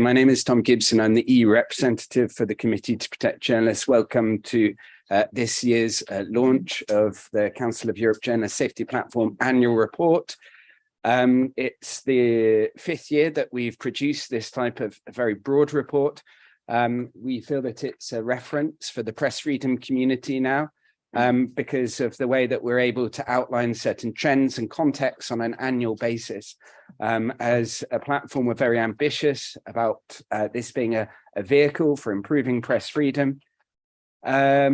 My name is Tom Gibson. I'm the EU representative for the Committee to Protect Journalists. Welcome to this year's launch of the Council of Europe Journalist Safety Platform annual report. It's the 5th year that we've produced this type of very broad report. We feel that it's a reference for the press freedom community now, because of the way that we're able to outline certain trends and contexts on an annual basis. As a platform, we're very ambitious about this being a vehicle for improving press freedom. I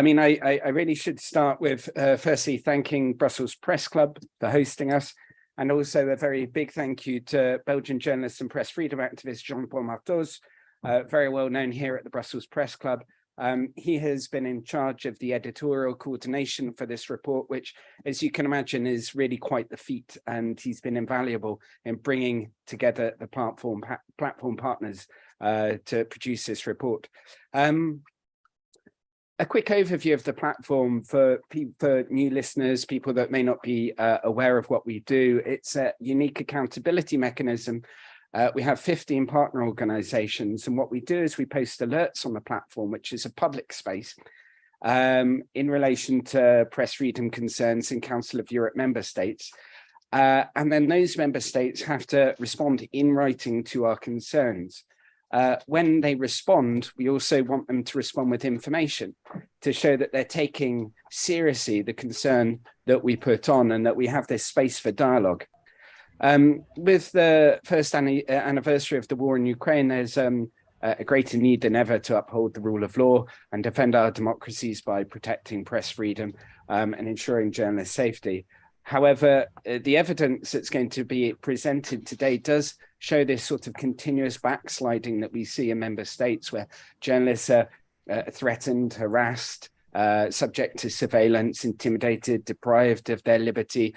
really should start with firstly thanking Brussels Press Club for hosting us, and also a very big thank you to Belgian journalist and press freedom activist Jean-Paul Martos, very well known here at the Brussels Press Club. He has been in charge of the editorial coordination for this report, which, as you can imagine, is really quite the feat, and he's been invaluable in bringing together the platform partners to produce this report. A quick overview of the platform for new listeners, people that may not be aware of what we do. It's a unique accountability mechanism. We have 15 partner organizations, and what we do is we post alerts on the platform, which is a public space, in relation to press freedom concerns in Council of Europe member states. And then those member states have to respond in writing to our concerns. When they respond, we also want them to respond with information to show that they're taking seriously the concern that we put on, and that we have this space for dialogue. With the first anniversary of the war in Ukraine, there's a greater need than ever to uphold the rule of law and defend our democracies by protecting press freedom and ensuring journalist safety. However, the evidence that's going to be presented today does show this sort of continuous backsliding that we see in member states, where journalists are threatened, harassed, subject to surveillance, intimidated, deprived of their liberty,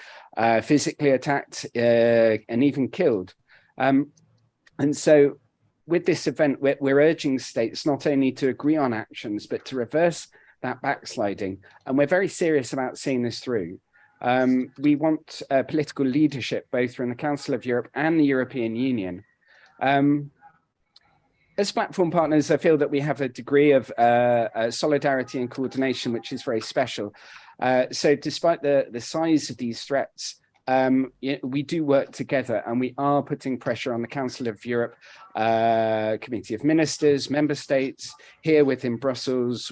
physically attacked, and even killed. And so with this event, we're urging states not only to agree on actions, but to reverse that backsliding. And we're very serious about seeing this through. We want political leadership, both from the Council of Europe and the European Union. As platform partners, I feel that we have a degree of solidarity and coordination, which is very special. So despite the size of these threats, we do work together, and we are putting pressure on the Council of Europe, Committee of Ministers, member states. Here within Brussels,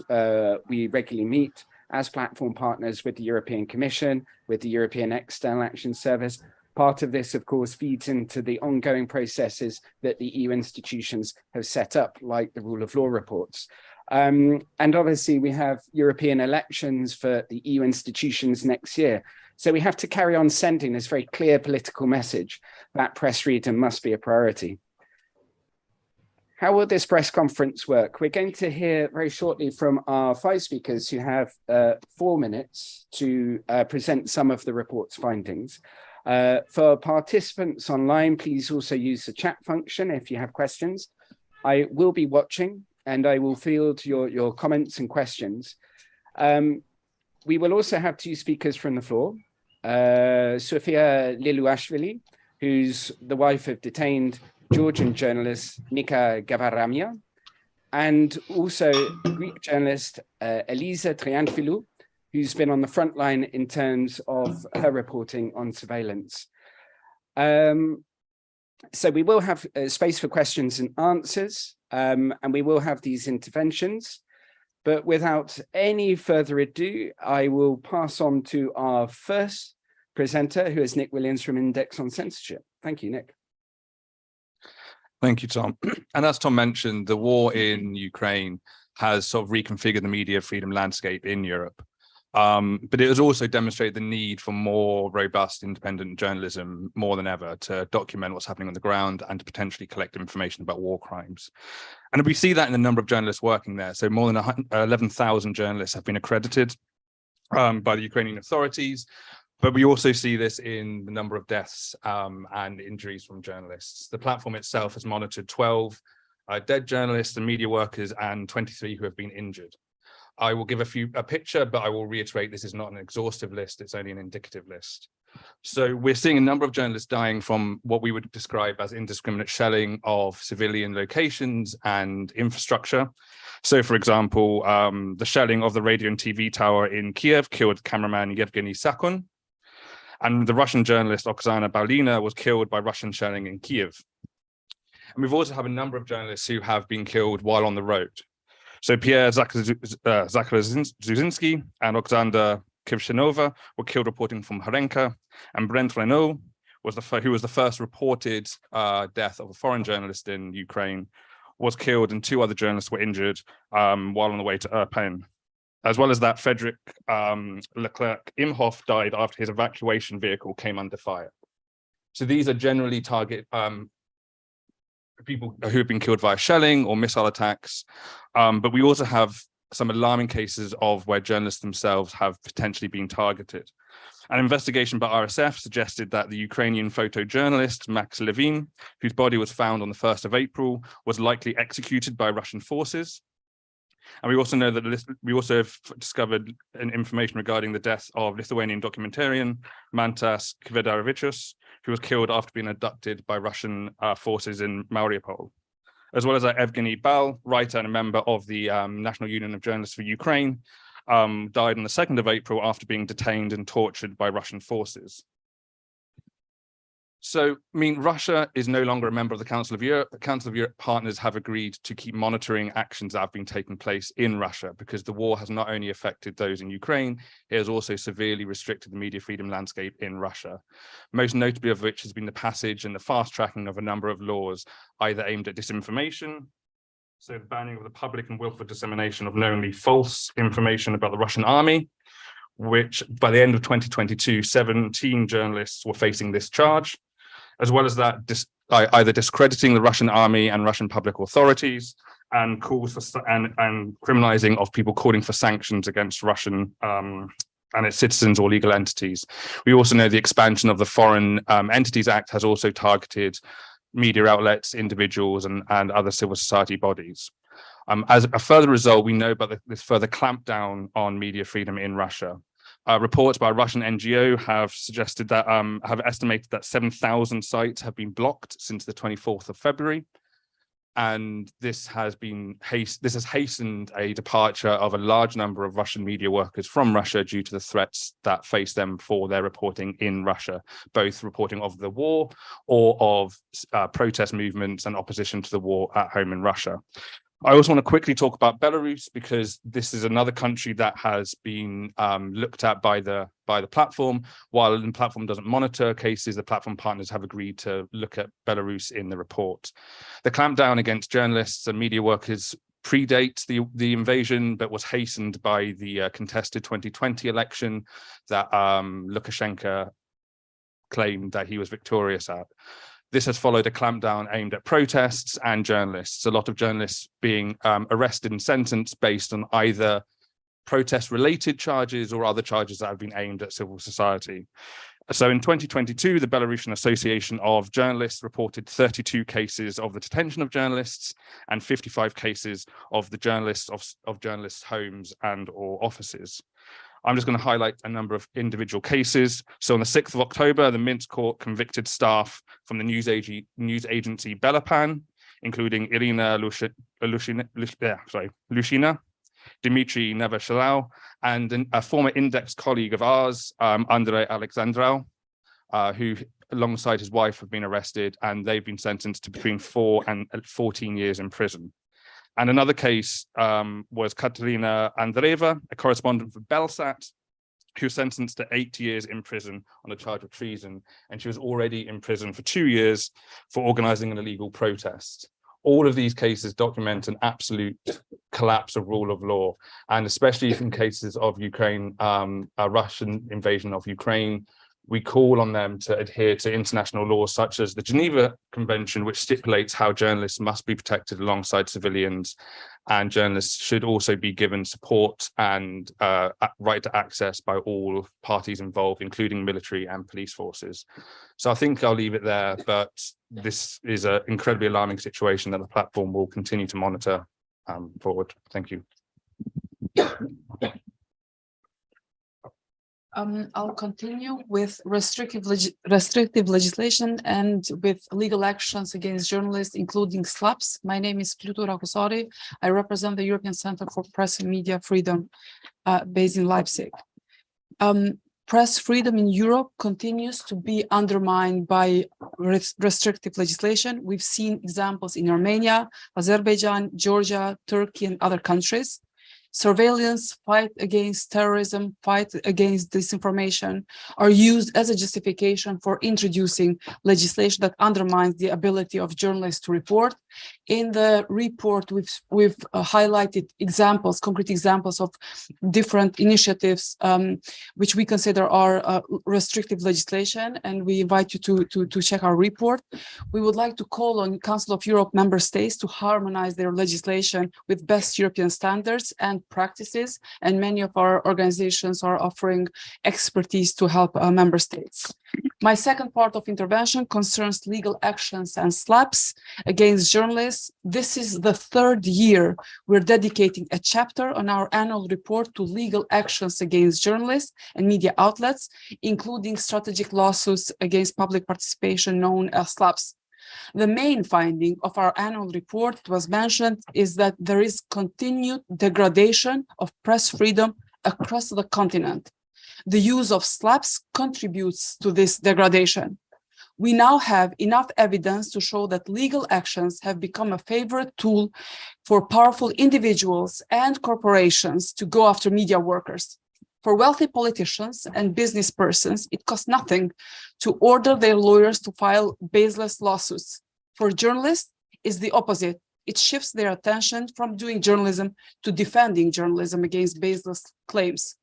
we regularly meet as platform partners with the European Commission, with the European External Action Service. Part of this, of course, feeds into the ongoing processes that the EU institutions have set up, like the rule of law reports. And obviously, we have European elections for the EU institutions next year. So we have to carry on sending this very clear political message that press freedom must be a priority. How will this press conference work? We're going to hear very shortly from our 5 speakers who have 4 minutes to present some of the report's findings. For participants online, please also use the chat function if you have questions. I will be watching, and I will field your comments and questions. We will also have 2 speakers from the floor. Sofia Liluashvili, who's the wife of detained Georgian journalist Nika Gavaramia, and also Greek journalist Elisa Triantafylou, who's been on the front line in terms of her reporting on surveillance. So we will have space for questions and answers, and we will have these interventions. But without any further ado, I will pass on to our first presenter, who is Nick Williams from Index on Censorship. Thank you, Nick. Thank you, Tom. And as Tom mentioned, the war in Ukraine has sort of reconfigured the media freedom landscape in Europe. But it has also demonstrated the need for more robust independent journalism more than ever to document what's happening on the ground and to potentially collect information about war crimes. And we see that in the number of journalists working there. So more than 11,000 journalists have been accredited by the Ukrainian authorities. But we also see this in the number of deaths and injuries from journalists. The platform itself has monitored 12 dead journalists and media workers and 23 who have been injured. I will give a picture, but I will reiterate this is not an exhaustive list, it's only an indicative list. So we're seeing a number of journalists dying from what we would describe as indiscriminate shelling of civilian locations and infrastructure. So, for example, the shelling of the radio and TV tower in Kiev killed cameraman Yevgeny Sakun, and the Russian journalist Oksana Balina was killed by Russian shelling in Kiev. And we've also had a number of journalists who have been killed while on the road. So Pierre Zakharzynsky and Oksana Kivshinova were killed reporting from Harenka, and Brent Renault who was the first reported death of a foreign journalist in Ukraine, was killed, and 2 other journalists were injured while on the way to Irpin. As well as that, Frederick Leclerc Imhoff died after his evacuation vehicle came under fire. So these are generally target people who have been killed via shelling or missile attacks. But we also have some alarming cases of where journalists themselves have potentially been targeted. An investigation by RSF suggested that the Ukrainian photojournalist Max Levin, whose body was found on the 1st of April, was likely executed by Russian forces. And we also know that we also have discovered information regarding the death of Lithuanian documentarian Mantas Kvedaravičius, who was killed after being abducted by Russian forces in Mariupol, as well as Evgeny Bal, writer and a member of the National Union of Journalists for Ukraine, died on the 2nd of April after being detained and tortured by Russian forces. So, I mean, Russia is no longer a member of the Council of Europe. The Council of Europe partners have agreed to keep monitoring actions that have been taking place in Russia, because the war has not only affected those in Ukraine, it has also severely restricted the media freedom landscape in Russia. Most notably of which has been the passage and the fast tracking of a number of laws, either aimed at disinformation, so the banning of the public and willful dissemination of knowingly false information about the Russian army, which by the end of 2022, 17 journalists were facing this charge, as well as that either discrediting the Russian army and Russian public authorities, and calls for and criminalizing of people calling for sanctions against Russian and its citizens or legal entities. We also know the expansion of the Foreign Entities Act has also targeted media outlets, individuals, and other civil society bodies. As a further result, we know about this further clampdown on media freedom in Russia. Reports by a Russian NGO have suggested that have estimated that 7,000 sites have been blocked since the 24th of February, and this has hastened a departure of a large number of Russian media workers from Russia due to the threats that face them for their reporting in Russia, both reporting of the war or of protest movements and opposition to the war at home in Russia. I also want to quickly talk about Belarus, because this is another country that has been looked at by the platform. While the platform doesn't monitor cases, the platform partners have agreed to look at Belarus in the report. The clampdown against journalists and media workers predates the invasion, but was hastened by the contested 2020 election that Lukashenko claimed that he was victorious at. This has followed a clampdown aimed at protests and journalists, a lot of journalists being arrested and sentenced based on either protest-related charges or other charges that have been aimed at civil society. So in 2022, the Belarusian Association of Journalists reported 32 cases of the detention of journalists and 55 cases of the journalists of journalists' homes and or offices. I'm just going to highlight a number of individual cases. So on the 6th of October, the Minsk court convicted staff from the news agency Belapan, including Irina Lushina, Dmitry Nevashilau, and a former Index colleague of ours, Andrei Alexandrov, who alongside his wife have been arrested, and they've been sentenced to between 4 and 14 years in prison. And another case was Katerina Andreeva, a correspondent for Belsat, who was sentenced to 8 years in prison on a charge of treason. And she was already in prison for 2 years for organizing an illegal protest. All of these cases document an absolute collapse of rule of law, and especially in cases of Ukraine, a Russian invasion of Ukraine, we call on them to adhere to international laws such as the Geneva Convention, which stipulates how journalists must be protected alongside civilians, and journalists should also be given support and right to access by all parties involved, including military and police forces. So I think I'll leave it there, but this is an incredibly alarming situation that the platform will continue to monitor forward. Thank you. I'll continue with restrictive legislation and with legal actions against journalists, including SLAPS. My name is Pluto Rakusari. I represent the European Center for Press and Media Freedom based in Leipzig. Press freedom in Europe continues to be undermined by restrictive legislation. We've seen examples in Armenia, Azerbaijan, Georgia, Turkey, and other countries. Surveillance, fight against terrorism, fight against disinformation are used as a justification for introducing legislation that undermines the ability of journalists to report. In the report, we've highlighted examples, concrete examples of different initiatives which we consider are restrictive legislation, and we invite you to check our report. We would like to call on Council of Europe member states to harmonize their legislation with best European standards and practices, and many of our organizations are offering expertise to help member states. My second part of intervention concerns legal actions and SLAPS against journalists. This is the third year we're dedicating a chapter on our annual report to legal actions against journalists and media outlets, including strategic lawsuits against public participation known as SLAPS. The main finding of our annual report, it was mentioned, is that there is continued degradation of press freedom across the continent. The use of SLAPS contributes to this degradation. We now have enough evidence to show that legal actions have become a favorite tool for powerful individuals and corporations to go after media workers. For wealthy politicians and business persons, it costs nothing to order their lawyers to file baseless lawsuits. For journalists, it's the opposite. It shifts their attention from doing journalism to defending journalism against baseless claims.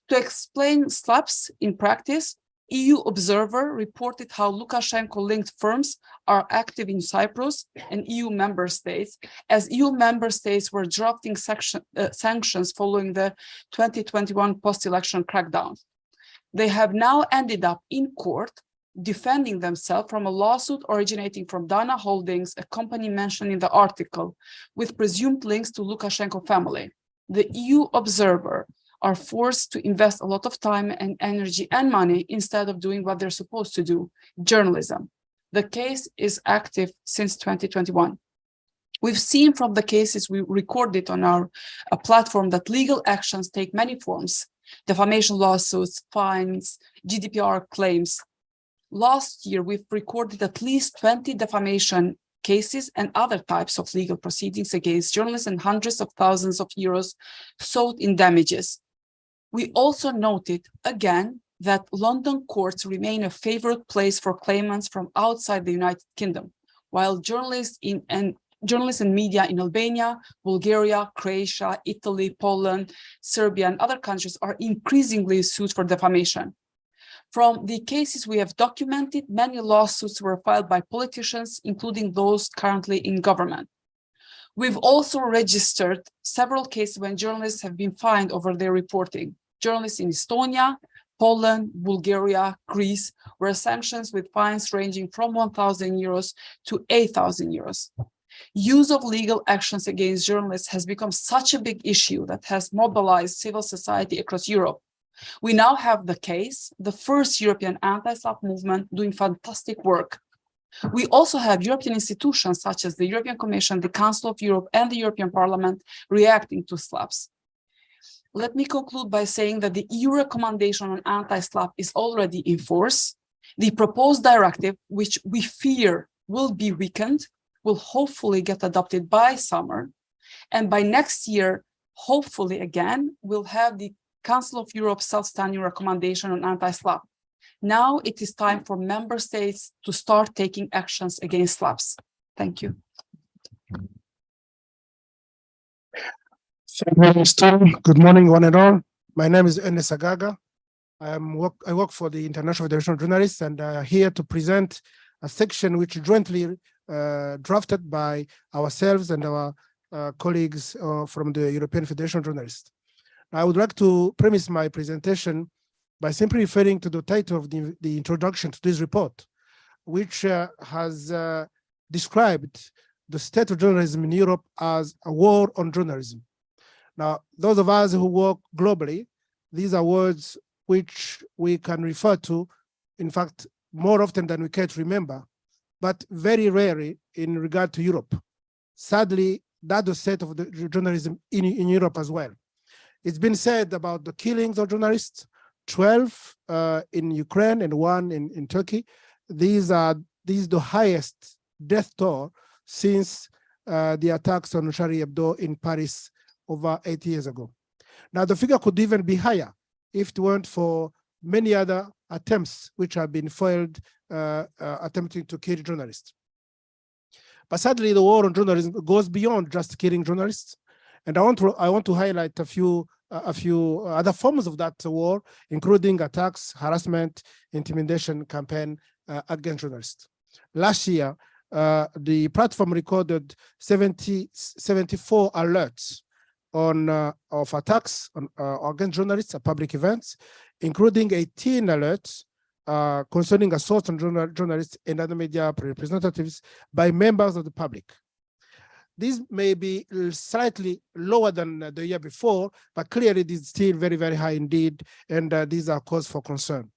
To explain SLAPS in practice, EU Observer reported how Lukashenko-linked firms are active in Cyprus and EU member states, as EU member states were drafting sanctions following the 2021 post-election crackdown. They have now ended up in court defending themselves from a lawsuit originating from Dana Holdings, a company mentioned in the article, with presumed links to Lukashenko family. The EU Observer are forced to invest a lot of time and energy and money instead of doing what they're supposed to do, journalism. The case is active since 2021. We've seen from the cases we recorded on our platform that legal actions take many forms: defamation lawsuits, fines, GDPR claims. Last year, we've recorded at least 20 defamation cases and other types of legal proceedings against journalists, and hundreds of thousands of euros sought in damages. We also noted, again, that London courts remain a favorite place for claimants from outside the United Kingdom, while journalists and media in Albania, Bulgaria, Croatia, Italy, Poland, Serbia, and other countries are increasingly sued for defamation. From the cases we have documented, many lawsuits were filed by politicians, including those currently in government. We've also registered several cases when journalists have been fined over their reporting. Journalists in Estonia, Poland, Bulgaria, Greece were sanctioned with fines ranging from 1,000 euros to 8,000 euros. Use of legal actions against journalists has become such a big issue that has mobilized civil society across Europe. We now have the case, the first European anti-SLAPP movement doing fantastic work. We also have European institutions such as the European Commission, the Council of Europe, and the European Parliament reacting to SLAPPs. Let me conclude by saying that the EU recommendation on anti-SLAPP is already in force. The proposed directive, which we fear will be weakened, will hopefully get adopted by summer. And by next year, hopefully again, we'll have the Council of Europe self-standing recommendation on anti-SLAPP. Now it is time for member states to start taking actions against SLAPPs. Thank you. Thank you, Minister. Good morning, one and all. My name is Enes Agaga. I work for the International Federation of Journalists, and here to present a section which jointly drafted by ourselves and our colleagues from the European Federation of Journalists. I would like to premise my presentation by simply referring to the title of the introduction to this report, which has described the state of journalism in Europe as a war on journalism. Now, those of us who work globally, these are words which we can refer to, in fact, more often than we care to remember, but very rarely in regard to Europe. Sadly, that's the state of the journalism in Europe as well. It's been said about the killings of journalists, 12 in Ukraine and 1 in Turkey. These are the highest death toll since the attacks on Charlie Hebdo in Paris over 8 years ago. Now, the figure could even be higher if it weren't for many other attempts which have been foiled attempting to kill journalists. But sadly, the war on journalism goes beyond just killing journalists. And I want to highlight a few other forms of that war, including attacks, harassment, intimidation campaign against journalists. Last year, the platform recorded 74 alerts of attacks against journalists at public events, including 18 alerts concerning assaults on journalists and other media representatives by members of the public. These may be slightly lower than the year before, but clearly this is still very, very high indeed, and these are cause for concern.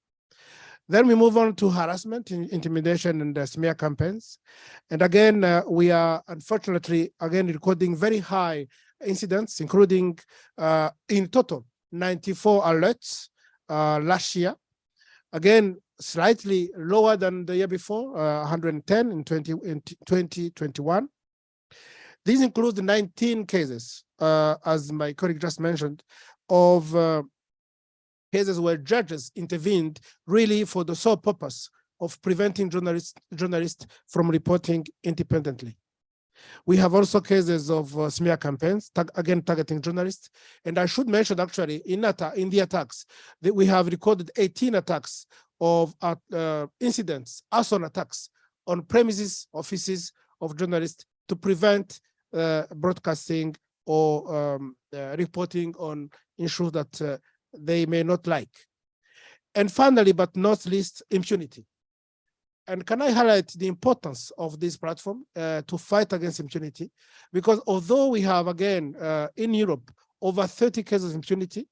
Then we move on to harassment, intimidation, and smear campaigns. And again, we are unfortunately, again, recording very high incidents, including in total 94 alerts last year. Again, slightly lower than the year before, 110 in 2021. These include 19 cases, as my colleague just mentioned, of cases where judges intervened really for the sole purpose of preventing journalists from reporting independently. We have also cases of smear campaigns, again targeting journalists. And I should mention actually in the attacks that we have recorded 18 attacks of incidents, arson attacks on premises, offices of journalists to prevent broadcasting or reporting on issues that they may not like. And finally, but not least, impunity. And can I highlight the importance of this platform to fight against impunity? Because although we have, again, in Europe, over 30 cases of impunity,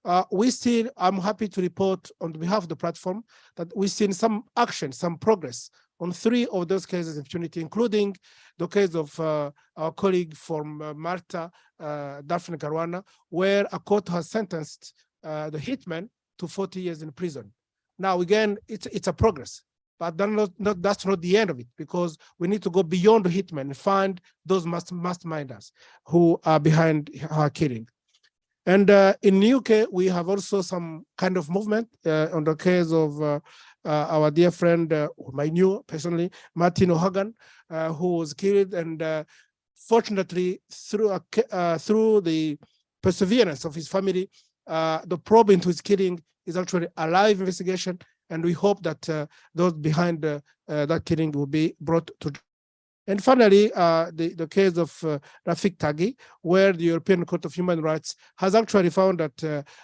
I'm happy to report on behalf of the platform that we've seen some action, some progress on 3 of those cases of impunity, including the case of our colleague from Malta, Daphne Caruana, where a court has sentenced the hitman to 40 years in prison. Now, again, it's a progress. But that's not the end of it, because we need to go beyond the hitman and find those masterminders who are behind her killing. And in the UK, we have also some kind of movement on the case of our dear friend, whom I knew personally, Martin O'Hagan, who was killed. And fortunately, through the perseverance of his family, the probe into his killing is actually a live investigation. And we hope that those behind that killing will be brought to. And finally, the case of Rafik Taghi, where the European Court of Human Rights has actually found that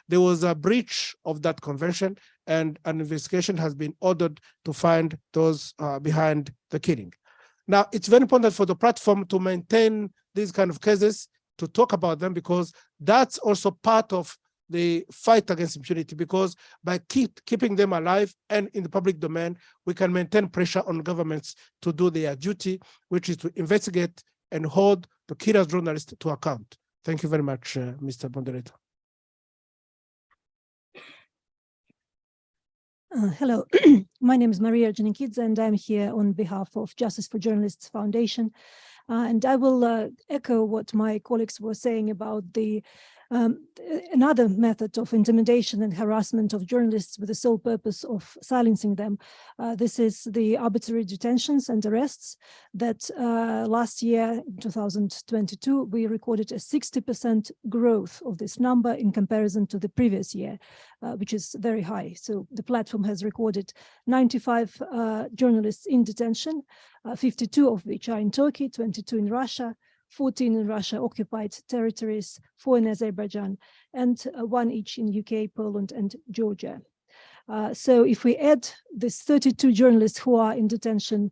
there was a breach of that convention, and an investigation has been ordered to find those behind the killing. Now, it's very important for the platform to maintain these kind of cases, to talk about them, because that's also part of the fight against impunity, because by keeping them alive and in the public domain, we can maintain pressure on governments to do their duty, which is to investigate and hold the killers journalists to account. Thank you very much, Mr. Moderator. Hello, my name is Maria Janikidze, and I'm here on behalf of Justice for Journalists Foundation. And I will echo what my colleagues were saying about the another method of intimidation and harassment of journalists with the sole purpose of silencing them. This is the arbitrary detentions and arrests that last year, in 2022, we recorded a 60% growth of this number in comparison to the previous year, which is very high. So the platform has recorded 95 journalists in detention, 52 of which are in Turkey, 22 in Russia, 14 in Russia-occupied territories, 4 in Azerbaijan, and 1 each in UK, Poland, and Georgia. So if we add these 32 journalists who are in detention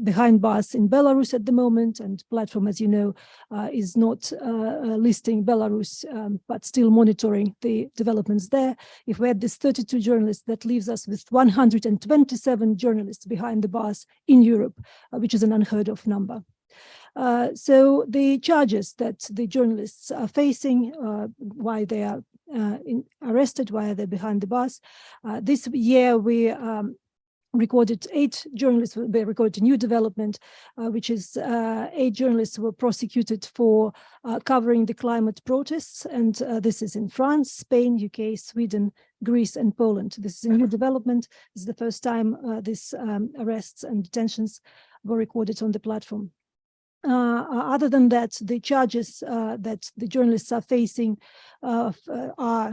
behind bars in Belarus at the moment, and platform, as you know, is not listing Belarus, but still monitoring the developments there. If we add this 32 journalists, that leaves us with 127 journalists behind the bars in Europe, which is an unheard of number. So the charges that the journalists are facing, why they are arrested, why are they behind the bars. This year we recorded 8 journalists, we recorded a new development, which is 8 journalists were prosecuted for covering the climate protests. And this is in France, Spain, UK, Sweden, Greece, and Poland. This is a new development. This is the first time these arrests and detentions were recorded on the platform. Other than that, the charges that the journalists are facing are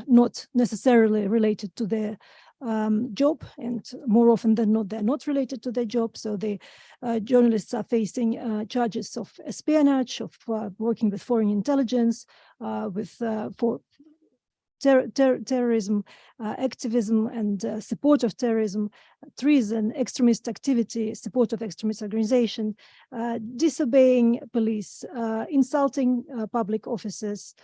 not necessarily related to their job, and more often than not, they're not related to their job. So the journalists are facing charges of espionage, of working with foreign intelligence, for terrorism, activism and support of terrorism, treason, extremist activity, support of extremist organization, disobeying police, insulting public officers,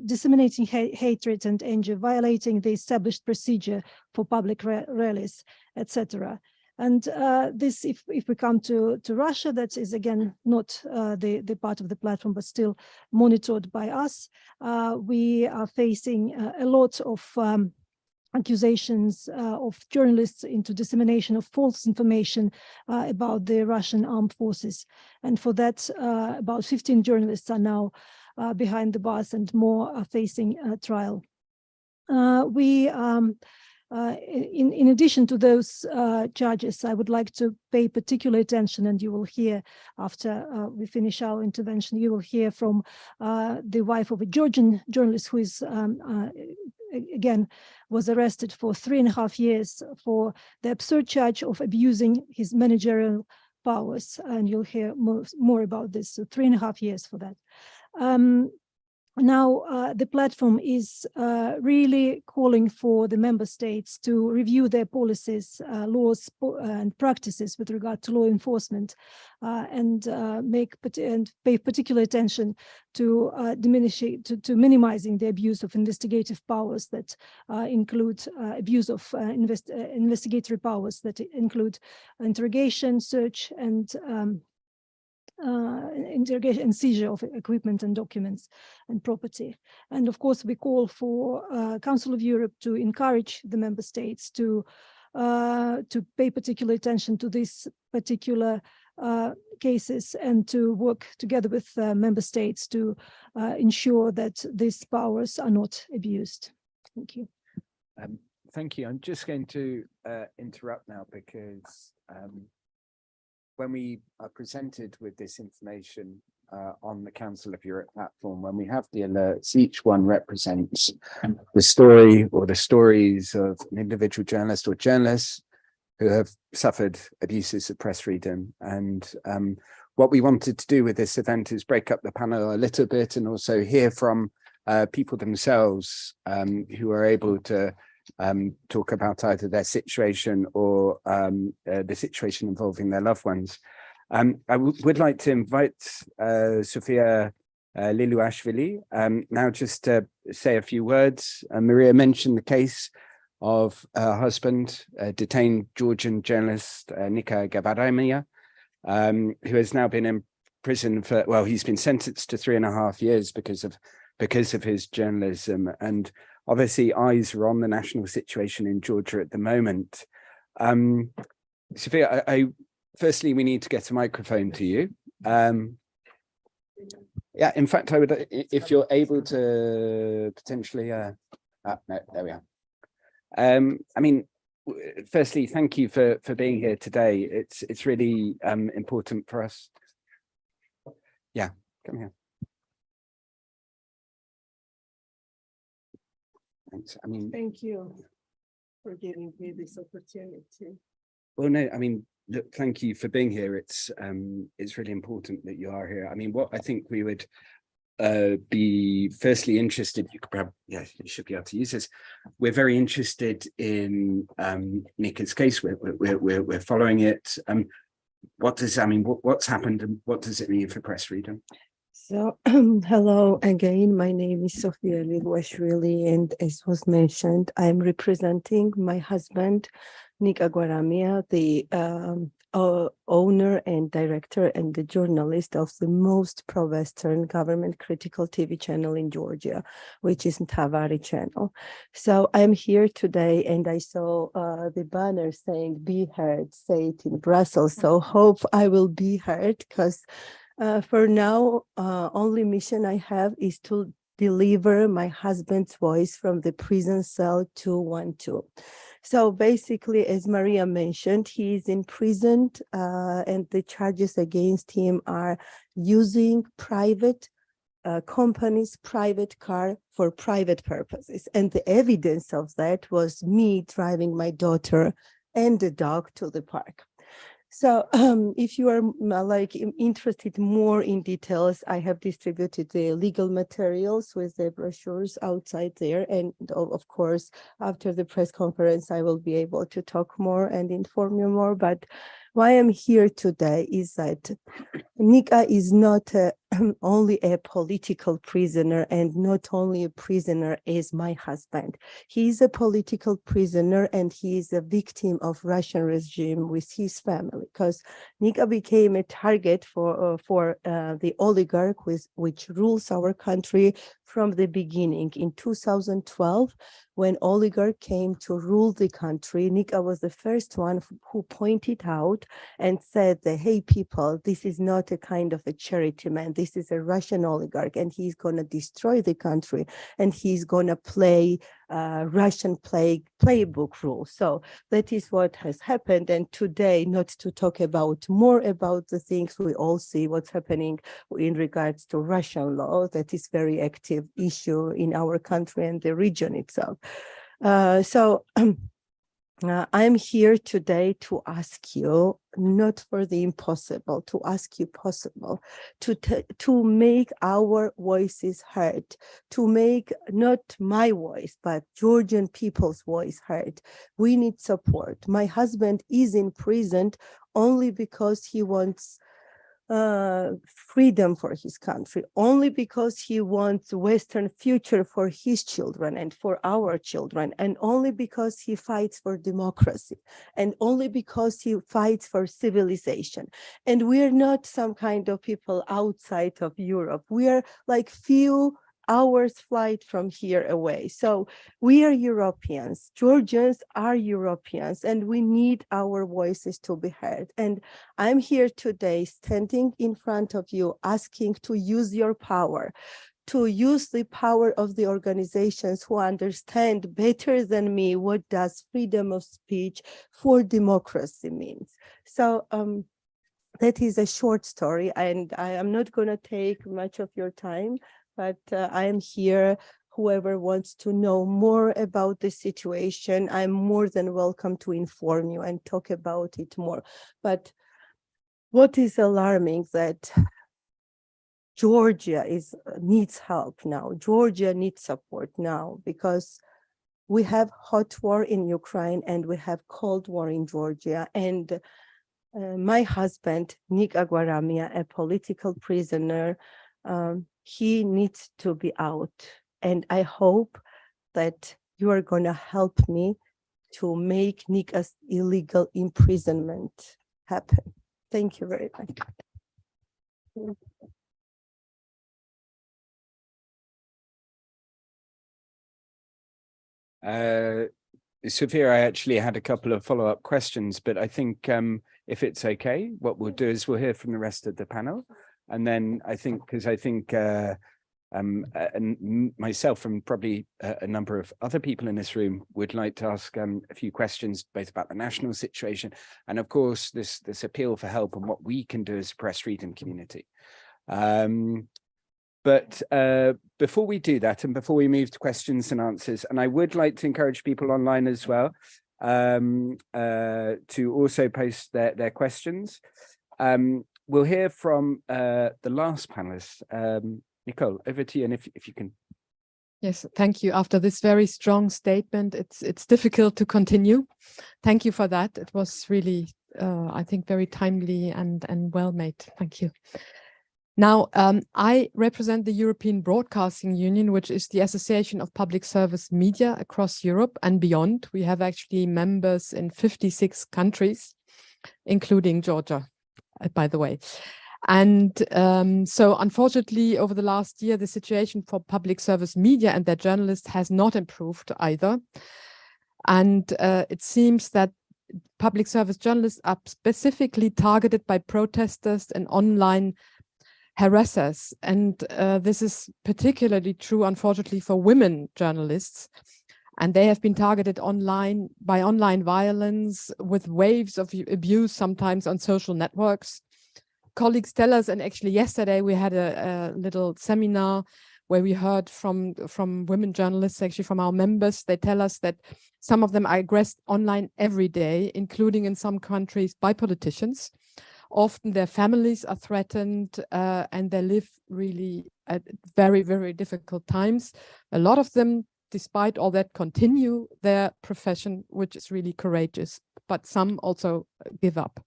disseminating hatred and anger, violating the established procedure for public rallies, etc. And this, if we come to Russia, that is again not the part of the platform, but still monitored by us. We are facing a lot of accusations of journalists into dissemination of false information about the Russian armed forces. And for that, about 15 journalists are now behind the bars, and more are facing trial. In addition to those charges, I would like to pay particular attention, and you will hear after we finish our intervention, you will hear from the wife of a Georgian journalist who is, again, was arrested for 3.5 years for the absurd charge of abusing his managerial powers. And you'll hear more about this, so 3.5 years for that. Now, the platform is really calling for the member states to review their policies, laws, and practices with regard to law enforcement, and pay particular attention to minimizing the abuse of investigative powers that include abuse of investigatory powers that include interrogation, search, and interrogation and seizure of equipment and documents and property. And of course, we call for Council of Europe to encourage the member states to pay particular attention to these particular cases, and to work together with member states to ensure that these powers are not abused. Thank you. Thank you. I'm just going to interrupt now, because when we are presented with this information on the Council of Europe platform, when we have the alerts, each one represents the story or the stories of an individual journalist or journalists who have suffered abuses of press freedom. And what we wanted to do with this event is break up the panel a little bit, and also hear from people themselves who are able to talk about either their situation or the situation involving their loved ones. I would like to invite Sofia Liluashvili now just to say a few words. Maria mentioned the case of her husband, detained Georgian journalist Nika Gabaremia, who has now been in prison for, well, he's been sentenced to 3.5 years because of his journalism. And obviously, eyes are on the national situation in Georgia at the moment. Sophia, firstly, we need to get a microphone to you. Yeah, in fact, I would, if you're able to potentially, no, there we are. I mean, firstly, thank you for being here today. It's really important for us. Yeah, come here. Thanks. I mean, thank you for giving me this opportunity. Well, no, I mean, look, thank you for being here. It's really important that you are here. I mean, what I think we would be firstly interested, you could probably, yeah, you should be able to use this. We're very interested in Nika's case. We're following it. What does, I mean, what's happened and what does it mean for press freedom? So, hello again. My name is Sofia Lilwashvili, and as was mentioned, I'm representing my husband, Nick Aguaramia, the owner and director and the journalist of the most pro-Western government critical TV channel in Georgia, which is Tavari channel. So I'm here today, and I saw the banner saying "Be heard," say it in Brussels. So hope I will be heard, because for now, only mission I have is to deliver my husband's voice from the prison cell 212. So basically, as Maria mentioned, he is imprisoned and the charges against him are using private company's private car for private purposes. And the evidence of that was me driving my daughter and the dog to the park. So if you are interested more in details, I have distributed the legal materials with the brochures outside there. And of course, after the press conference, I will be able to talk more and inform you more. But why I'm here today is that Nika is not only a political prisoner and not only a prisoner as my husband. He is a political prisoner and he is a victim of Russian regime with his family, because Nika became a target for the oligarch which rules our country from the beginning. In 2012, when oligarch came to rule the country, Nika was the first one who pointed out and said that, hey, people, this is not a kind of a charity man. This is a Russian oligarch, and he's going to destroy the country, and he's going to play Russian playbook rules. So that is what has happened. And today, not to talk about more about the things we all see what's happening in regards to Russian law, that is very active issue in our country and the region itself. I'm here today to ask you, not for the impossible, to ask you possible, to make our voices heard, to make not my voice, but Georgian people's voice heard. We need support. My husband is imprisoned only because he wants freedom for his country, only because he wants Western future for his children and for our children, and only because he fights for democracy, and only because he fights for civilization. And we're not some kind of people outside of Europe. We are like few hours flight from here away. So we are Europeans, Georgians are Europeans, and we need our voices to be heard. And I'm here today standing in front of you, asking to use your power, to use the power of the organizations who understand better than me what does freedom of speech for democracy means. So that is a short story, and I am not going to take much of your time, but I am here. Whoever wants to know more about the situation, I'm more than welcome to inform you and talk about it more. But what is alarming that Georgia needs help now. Georgia needs support now, because we have hot war in Ukraine and we have cold war in Georgia. And my husband, Nick Aguaramia, a political prisoner, he needs to be out. And I hope that you are going to help me to make Nick's illegal imprisonment happen. Thank you very much. Sophia, I actually had a couple of follow-up questions, but I think if it's okay, what we'll do is we'll hear from the rest of the panel. And then I think, because I think and myself and probably a number of other people in this room would like to ask a few questions, both about the national situation and of course this appeal for help and what we can do as a press freedom community. But before we do that, and before we move to questions and answers, and I would like to encourage people online as well to also post their questions. We'll hear from the last panelist, Nicole, over to you, and if you can. Yes, thank you. After this very strong statement, it's difficult to continue. Thank you for that. It was really, I think, very timely and well made. Thank you. Now, I represent the European Broadcasting Union, which is the Association of Public Service Media across Europe and beyond. We have actually members in 56 countries, including Georgia, by the way. And so unfortunately, over the last year, the situation for public service media and their journalists has not improved either. And it seems that public service journalists are specifically targeted by protesters and online harassers. And this is particularly true, unfortunately, for women journalists. And they have been targeted online by online violence with waves of abuse, sometimes on social networks. Colleagues tell us, and actually yesterday we had a little seminar where we heard from women journalists, actually from our members. They tell us that some of them are aggressed online every day, including in some countries by politicians. Often their families are threatened and they live really at very, very difficult times. A lot of them, despite all that, continue their profession, which is really courageous, but some also give up.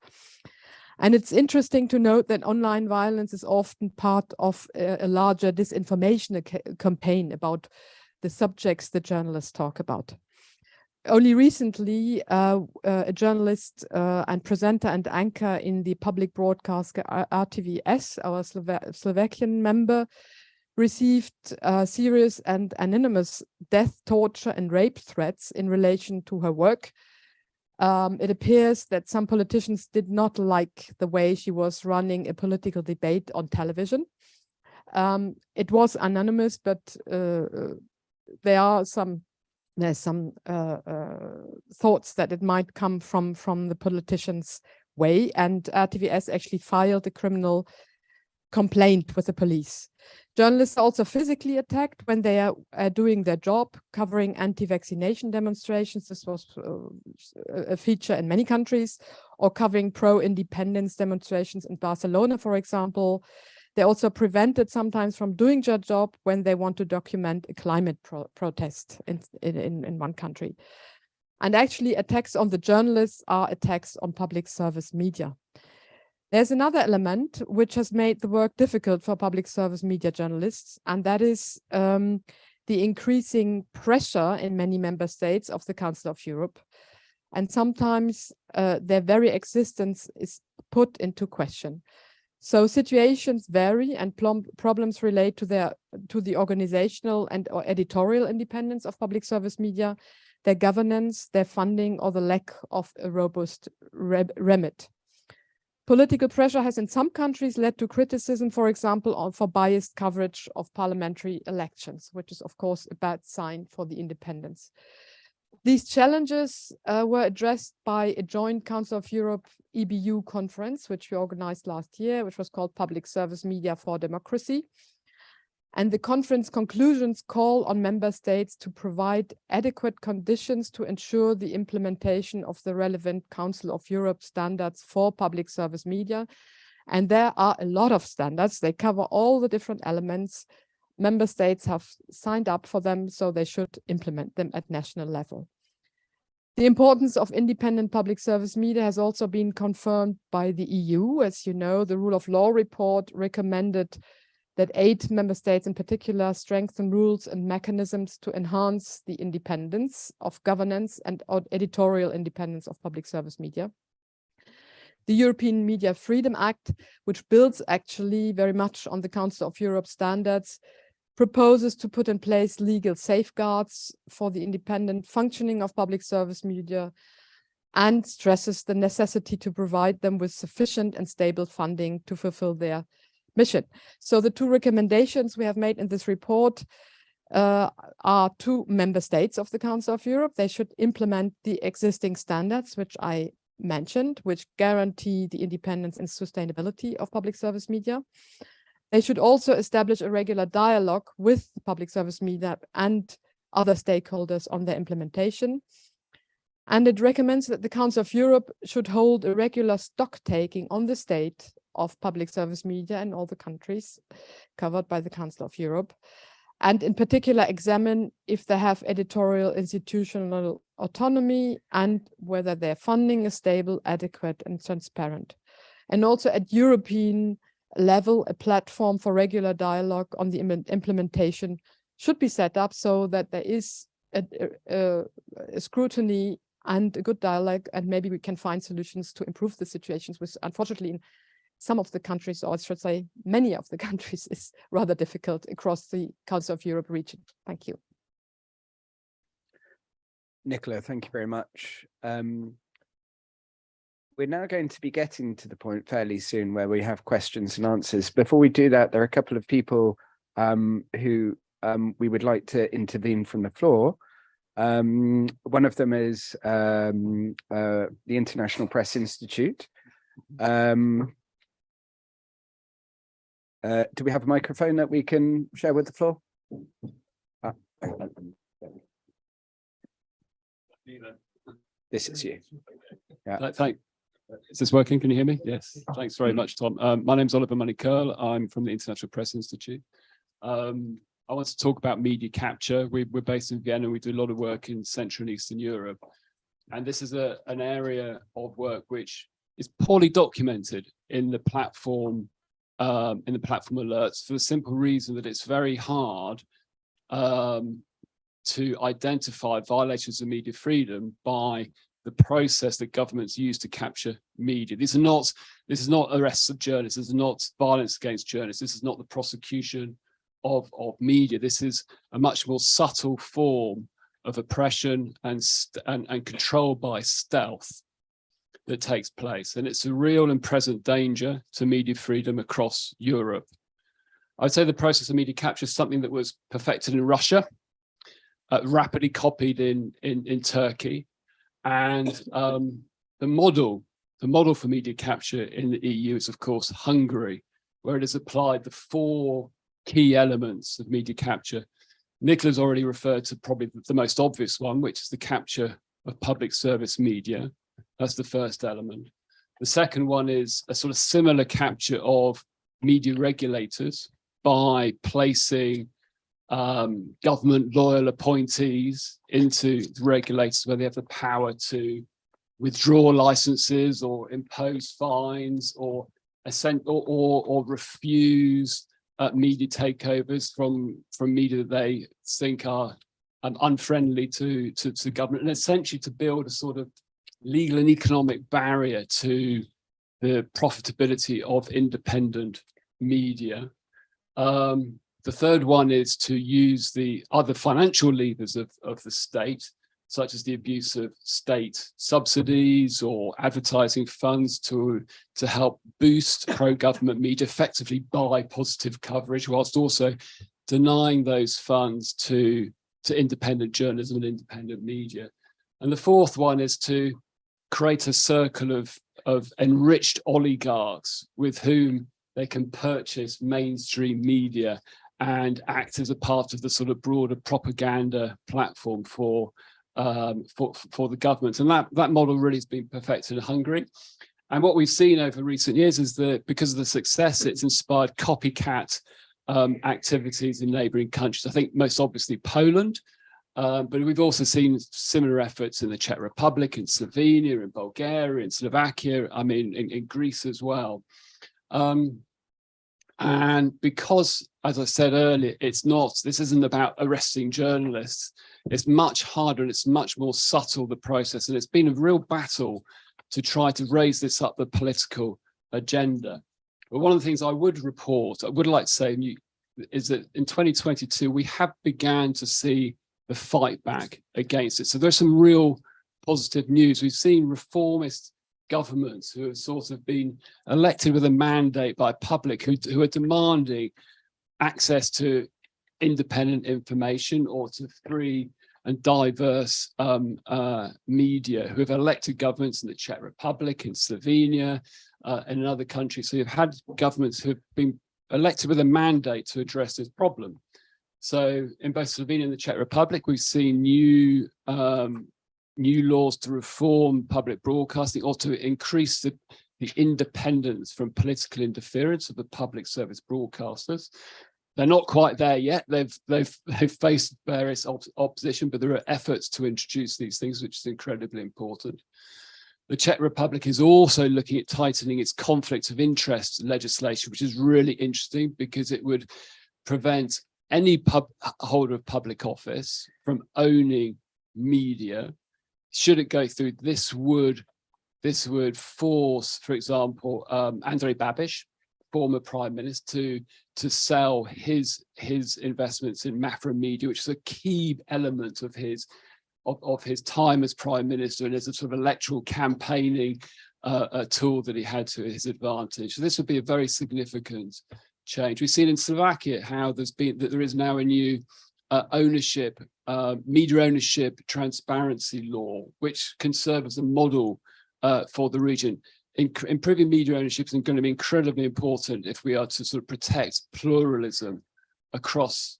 And it's interesting to note that online violence is often part of a larger disinformation campaign about the subjects the journalists talk about. Only recently, a journalist and presenter and anchor in the public broadcaster RTVS, our Slovakian member, received serious and anonymous death, torture, and rape threats in relation to her work. It appears that some politicians did not like the way she was running a political debate on television. It was anonymous, but there's some thoughts that it might come from the politician's way, and RTVS actually filed a criminal complaint with the police. Journalists are also physically attacked when they are doing their job, covering anti-vaccination demonstrations. This was a feature in many countries, or covering pro-independence demonstrations in Barcelona, for example. They're also prevented sometimes from doing their job when they want to document a climate protest in one country. And actually, attacks on the journalists are attacks on public service media. There's another element which has made the work difficult for public service media journalists, and that is the increasing pressure in many member states of the Council of Europe. And sometimes their very existence is put into question. So situations vary, and problems relate to the organizational and or editorial independence of public service media, their governance, their funding, or the lack of a robust remit. Political pressure has in some countries led to criticism, for example, for biased coverage of parliamentary elections, which is, of course, a bad sign for the independence. These challenges were addressed by a joint Council of Europe EBU conference, which we organized last year, which was called Public Service Media for Democracy. And the conference conclusions call on member states to provide adequate conditions to ensure the implementation of the relevant Council of Europe standards for public service media. And there are a lot of standards. They cover all the different elements. Member states have signed up for them, so they should implement them at national level. The importance of independent public service media has also been confirmed by the EU. As you know, the Rule of Law report recommended that 8 member states in particular strengthen rules and mechanisms to enhance the independence of governance and editorial independence of public service media. The European Media Freedom Act, which builds actually very much on the Council of Europe standards, proposes to put in place legal safeguards for the independent functioning of public service media and stresses the necessity to provide them with sufficient and stable funding to fulfill their mission. So the 2 recommendations we have made in this report are to member states of the Council of Europe. They should implement the existing standards, which I mentioned, which guarantee the independence and sustainability of public service media. They should also establish a regular dialogue with the public service media and other stakeholders on their implementation. And it recommends that the Council of Europe should hold a regular stock taking on the state of public service media in all the countries covered by the Council of Europe, and in particular examine if they have editorial institutional autonomy and whether their funding is stable, adequate, and transparent. And also at European level, a platform for regular dialogue on the implementation should be set up so that there is a scrutiny and a good dialogue, and maybe we can find solutions to improve the situations, which unfortunately in some of the countries, or I should say many of the countries, is rather difficult across the Council of Europe region. Thank you. Nicola, thank you very much. We're now going to be getting to the point fairly soon where we have questions and answers. Before we do that, there are a couple of people who we would like to intervene from the floor. One of them is the International Press Institute. Do we have a microphone that we can share with the floor? This is you. Yeah. Is this working? Can you hear me? Yes. Thanks very much, Tom. My name's Oliver Money-Curl. I'm from the International Press Institute. I want to talk about media capture. We're based in Vienna. We do a lot of work in Central and Eastern Europe. And this is an area of work which is poorly documented in the platform alerts, for the simple reason that it's very hard to identify violations of media freedom by the process that governments use to capture media. This is not arrests of journalists. This is not violence against journalists. This is not the prosecution of media. This is a much more subtle form of oppression and control by stealth that takes place. And it's a real and present danger to media freedom across Europe. I'd say the process of media capture is something that was perfected in Russia, rapidly copied in Turkey. And the model for media capture in the EU is, of course, Hungary, where it has applied the 4 key elements of media capture. Nicola's already referred to probably the most obvious one, which is the capture of public service media. That's the first element. The second one is a sort of similar capture of media regulators by placing government loyal appointees into the regulators where they have the power to withdraw licenses or impose fines or refuse media takeovers from media that they think are unfriendly to government, and essentially to build a sort of legal and economic barrier to the profitability of independent media. The third one is to use the other financial levers of the state, such as the abuse of state subsidies or advertising funds to help boost pro-government media, effectively buy positive coverage, whilst also denying those funds to independent journalism and independent media. And the fourth one is to create a circle of enriched oligarchs with whom they can purchase mainstream media and act as a part of the sort of broader propaganda platform for the government. And that model really has been perfected in Hungary. And what we've seen over recent years is that because of the success, it's inspired copycat activities in neighboring countries. I think most obviously Poland, but we've also seen similar efforts in the Czech Republic, in Slovenia, in Bulgaria, in Slovakia, I mean, in Greece as well. And because, as I said earlier, this isn't about arresting journalists. It's much harder and it's much more subtle, the process. And it's been a real battle to try to raise this up the political agenda. But one of the things I would like to say, is that in 2022, we have began to see the fight back against it. So there's some real positive news. We've seen reformist governments who have sort of been elected with a mandate by public who are demanding access to independent information or to free and diverse media, who have elected governments in the Czech Republic, in Slovenia, and in other countries. So you've had governments who have been elected with a mandate to address this problem. So in both Slovenia and the Czech Republic, we've seen new laws to reform public broadcasting or to increase the the independence from political interference of the public service broadcasters. They're not quite there yet. They've faced various opposition, but there are efforts to introduce these things, which is incredibly important. The Czech Republic is also looking at tightening its conflict of interest legislation, which is really interesting because it would prevent any holder of public office from owning media. Should it go through, this would force, for example, Andrej Babiš, former prime minister, to sell his investments in Mafra Media, which is a key element of his time as prime minister and as a sort of electoral campaigning tool that he had to his advantage. So this would be a very significant change. We've seen in Slovakia how there is now a new media ownership transparency law, which can serve as a model for the region. Improving media ownership is going to be incredibly important if we are to sort of protect pluralism across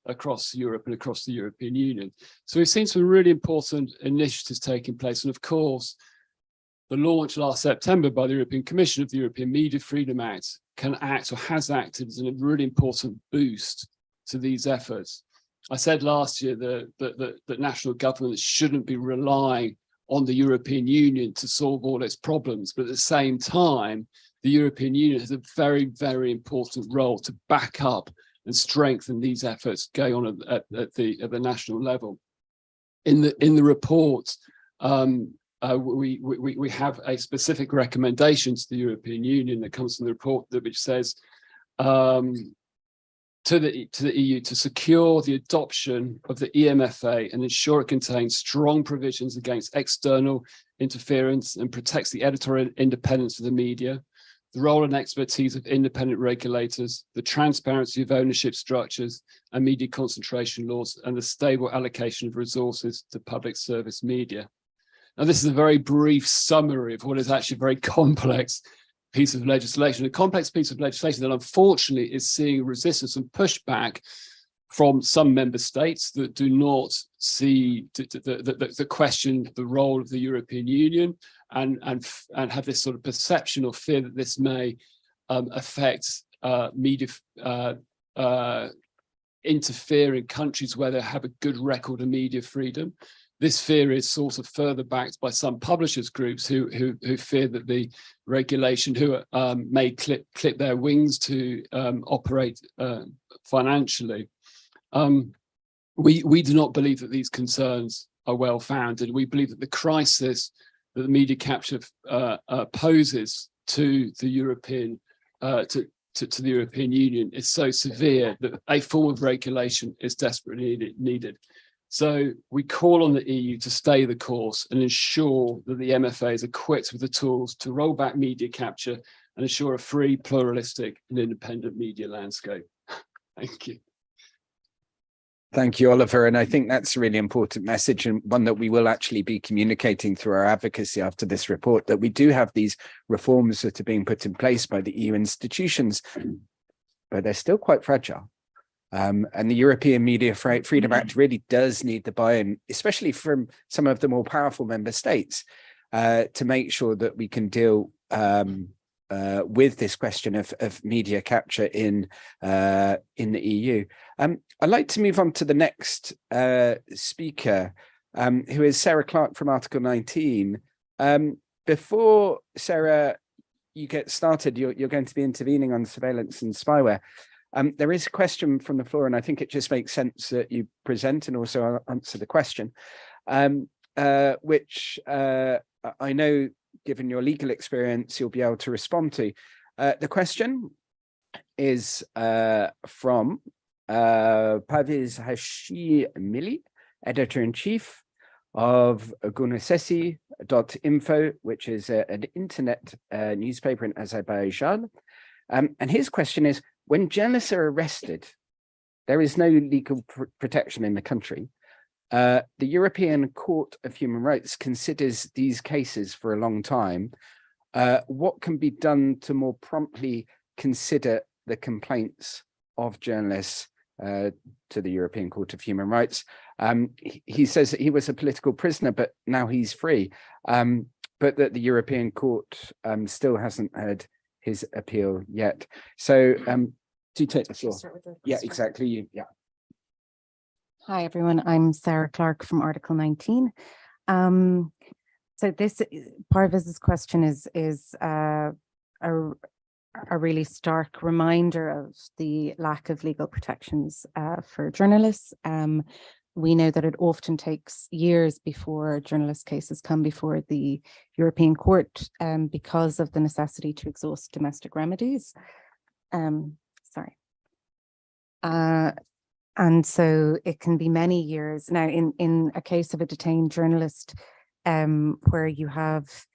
Europe and across the European Union. So we've seen some really important initiatives taking place. And of course, the launch last September by the European Commission of the European Media Freedom Act can act or has acted as a really important boost to these efforts. I said last year that national governments shouldn't be relying on the European Union to solve all its problems, but at the same time, the European Union has a very, very important role to back up and strengthen these efforts going on at the national level. In the report, we have a specific recommendation to the European Union that comes from the report which says to the EU to secure the adoption of the EMFA and ensure it contains strong provisions against external interference and protects the editorial independence of the media, the role and expertise of independent regulators, the transparency of ownership structures and media concentration laws, and the stable allocation of resources to public service media. Now, this is a very brief summary of what is actually a very complex piece of legislation, a complex piece of legislation that unfortunately is seeing resistance and pushback from some member states that do not see the question the role of the European Union and have this sort of perception or fear that this may affect media, interfere in countries where they have a good record of media freedom. This fear is sort of further backed by some publishers groups who fear that the regulation may clip their wings to operate financially. We do not believe that these concerns are well founded. We believe that the crisis that the media capture poses to the European to the European Union is so severe that a form of regulation is desperately needed. So we call on the EU to stay the course and ensure that the MFA is equipped with the tools to roll back media capture and ensure a free, pluralistic and independent media landscape. Thank you. Thank you, Oliver. And I think that's a really important message, and one that we will actually be communicating through our advocacy after this report, that we do have these reforms that are being put in place by the EU institutions, but they're still quite fragile. And the European Media Freedom Act really does need the buy-in, especially from some of the more powerful member states, to make sure that we can deal with this question of media capture in the EU. I'd like to move on to the next speaker, who is Sarah Clark from Article 19. Before, Sarah, you get started, you're going to be intervening on surveillance and spyware. There is a question from the floor, and I think it just makes sense that you present and also answer the question, which I know, given your legal experience, you'll be able to respond to. The question is from Paviz Hashimili, editor-in-chief of Gunasesi.info, which is an internet newspaper in Azerbaijan. And his question is, when journalists are arrested, there is no legal protection in the country. The European Court of Human Rights considers these cases for a long time. What can be done to more promptly consider the complaints of journalists to the European Court of Human Rights? He says that he was a political prisoner, but now he's free. But but that the European Court still hasn't heard his appeal yet. So do you take the floor? Yeah, exactly. Yeah. Hi, everyone. I'm Sarah Clark from Article 19. So this part of this question is a really stark reminder of the lack of legal protections for journalists. We know that it often takes years before journalist cases come before the European Court because of the necessity to exhaust domestic remedies. And so it can be many years. Now, in a case of a detained journalist, where you have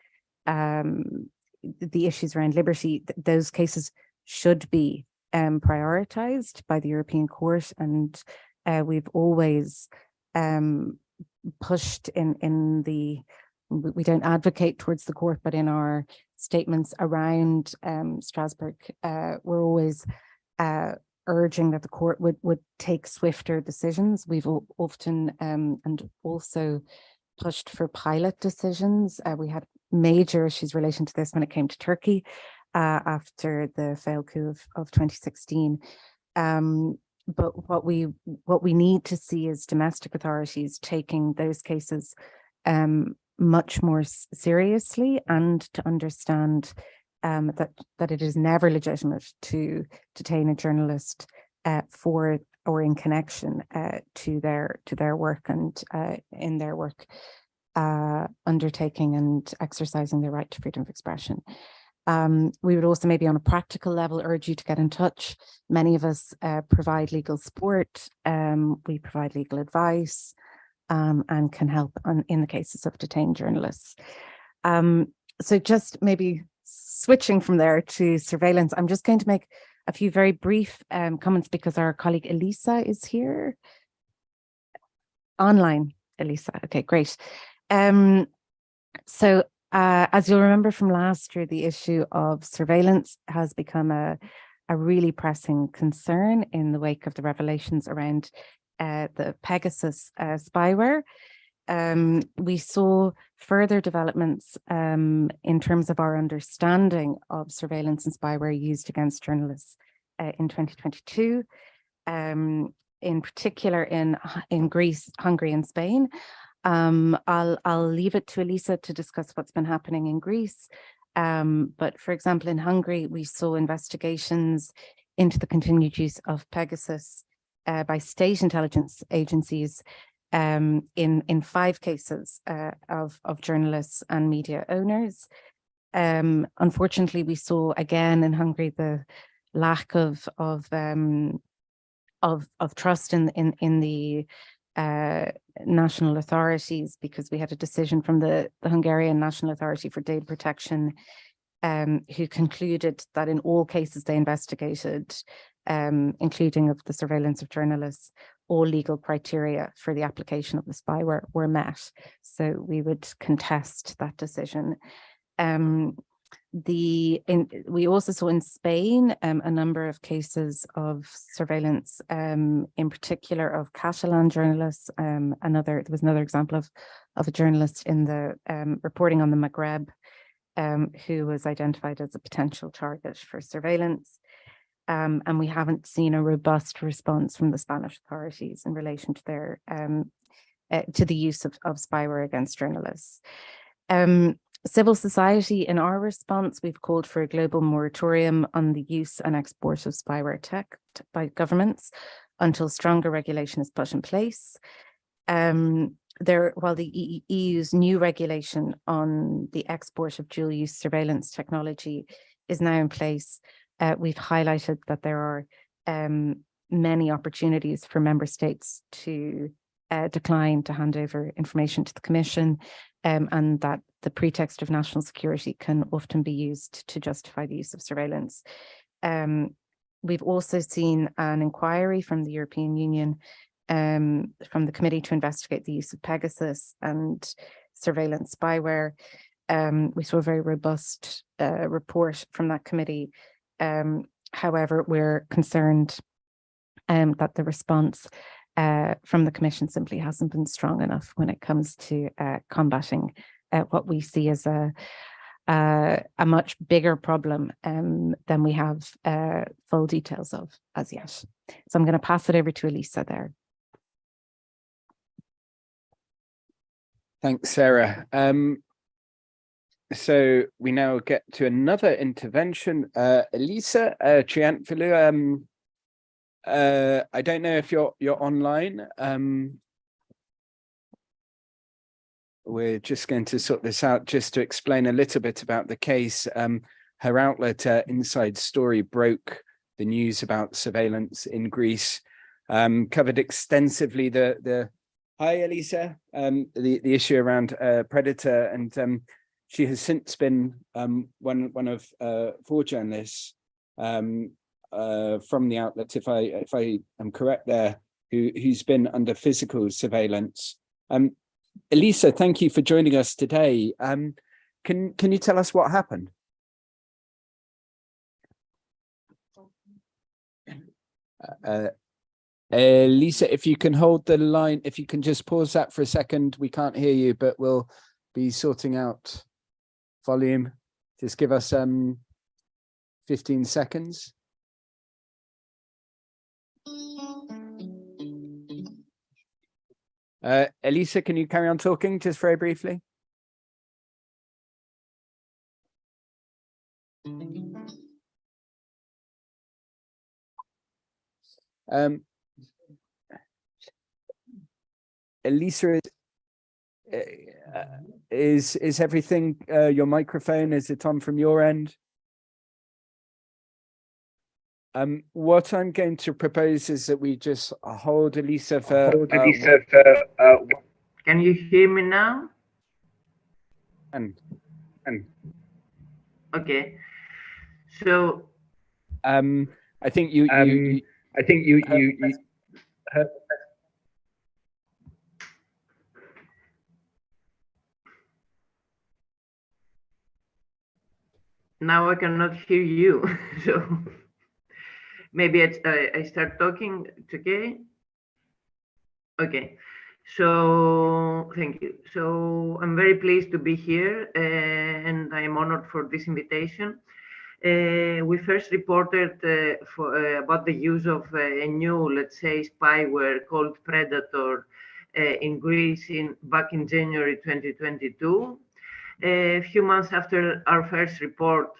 the issues around liberty, those cases should be prioritized by the European Court. And we've always pushed we don't advocate towards the court, but in our statements around Strasbourg, we're always urging that the court would take swifter decisions. We've often and also pushed for pilot decisions. We had major issues relation to this when it came to Turkey after the failed coup of 2016. But what we need to see is domestic authorities taking those cases much more seriously, and to understand that it is never legitimate to detain a journalist for or in connection to their work and in their work undertaking and exercising their right to freedom of expression. We would also maybe on a practical level urge you to get in touch. Many of us provide legal support, we provide legal advice, and can help in the cases of detained journalists. So just maybe switching from there to surveillance, I'm just going to make a few very brief comments because our colleague Elisa is here. Online, Elisa. Okay, great. So as you'll remember from last year, the issue of surveillance has become a really pressing concern in the wake of the revelations around the Pegasus spyware. We saw further developments in terms of our understanding of surveillance and spyware used against journalists in 2022, in particular in Greece, Hungary, and Spain. I'll leave it to Elisa to discuss what's been happening in Greece. But for example, in Hungary, we saw investigations into the continued use of Pegasus by state intelligence agencies in 5 cases of journalists and media owners. Unfortunately, we saw again in Hungary the lack of trust in the national authorities, because we had a decision from the Hungarian National Authority for Data Protection, who concluded that in all cases they investigated, including of the surveillance of journalists, all legal criteria for the application of the spyware were met. So we would contest that decision. We also saw in Spain a number of cases of surveillance, in particular of Catalan journalists. There was another example of a journalist in the reporting on the Maghreb who was identified as a potential target for surveillance. And we haven't seen a robust response from the Spanish authorities in relation to their to the use of spyware against journalists. Civil society, in our response, we've called for a global moratorium on the use and export of spyware tech by governments until stronger regulation is put in place. While the EU's new regulation on the export of dual-use surveillance technology is now in place, we've highlighted that there are many opportunities for member states to decline to hand over information to the Commission, and that the pretext of national security can often be used to justify the use of surveillance. We've also seen an inquiry from the European Union, from the Committee to investigate the use of Pegasus and surveillance spyware. We saw a very robust report from that committee. However, we're concerned that the response from the Commission simply hasn't been strong enough when it comes to combating what we see as a much bigger problem than we have full details of as yet. So I'm going to pass it over to Elisa there. Thanks, Sarah. So we now get to another intervention. Elisa Triantfilou, I don't know if you're online. We're just going to sort this out just to explain a little bit about the case. Her outlet, Inside Story, broke the news about surveillance in Greece, covered extensively the hi, Elisa, the issue around Predator, and she has since been one of 4 journalists from the outlet, if I am correct there, who's been under physical surveillance. Elisa, thank you for joining us today. Can you tell us what happened? Elisa, if you can hold the line, if you can just pause that for a second, we can't hear you, but we'll be sorting out volume. Just give us 15 seconds. Elisa, can you carry on talking just very briefly? Elisa, is everything, your microphone, is it on from your end? What I'm going to propose is that we just hold Elisa for... Can you hear me now? Okay. So I think you heard. now I cannot hear you. So maybe I start talking. It's okay. Okay. So thank you. So I'm very pleased to be here, and I am honored for this invitation. We first reported about the use of a new, let's say, spyware called Predator in Greece back in January 2022. A few months after our first report,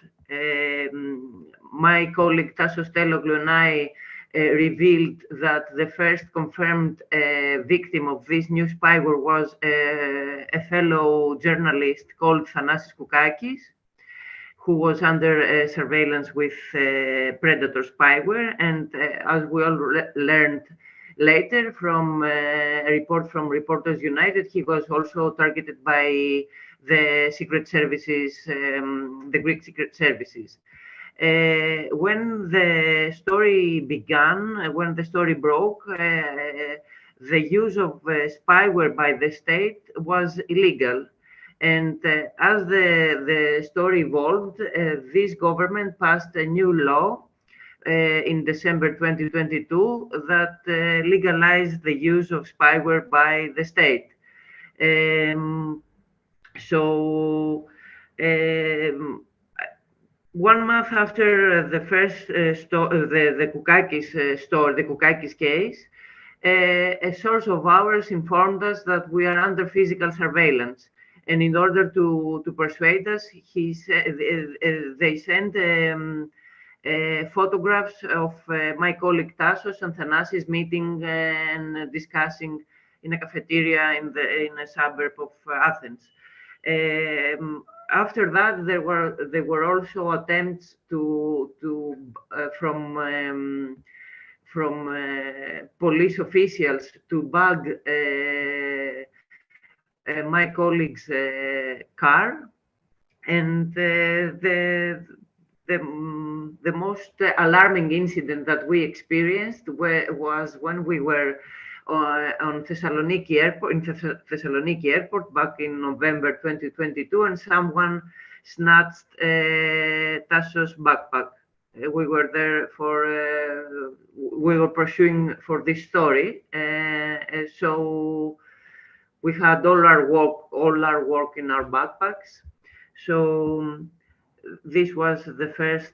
my colleague Tassos Teloglu and I revealed that the first confirmed victim of this new spyware was a fellow journalist called Thanasis Koukakis, who was under surveillance with Predator spyware. And as we all learned later from a report from Reporters United, he was also targeted by the secret services, the Greek secret services. When the story began, when the story broke, the use of spyware by the state was illegal. And as the story evolved, this government passed a new law in December 2022 that legalized the use of spyware by the state. So 1 month after the first the Koukakis case, a source of ours informed us that we are under physical surveillance. And in order to persuade us, they sent photographs of my colleague Tassos and Thanasis meeting and discussing in a cafeteria in a suburb of Athens. After that, there were also attempts from police officials to bug my colleague's car, and the most alarming incident that we experienced was when we were on Thessaloniki Airport back in November 2022, and someone snatched Tassos' backpack. We were there we were pursuing for this story. So we had all our work in our backpacks. So this was the first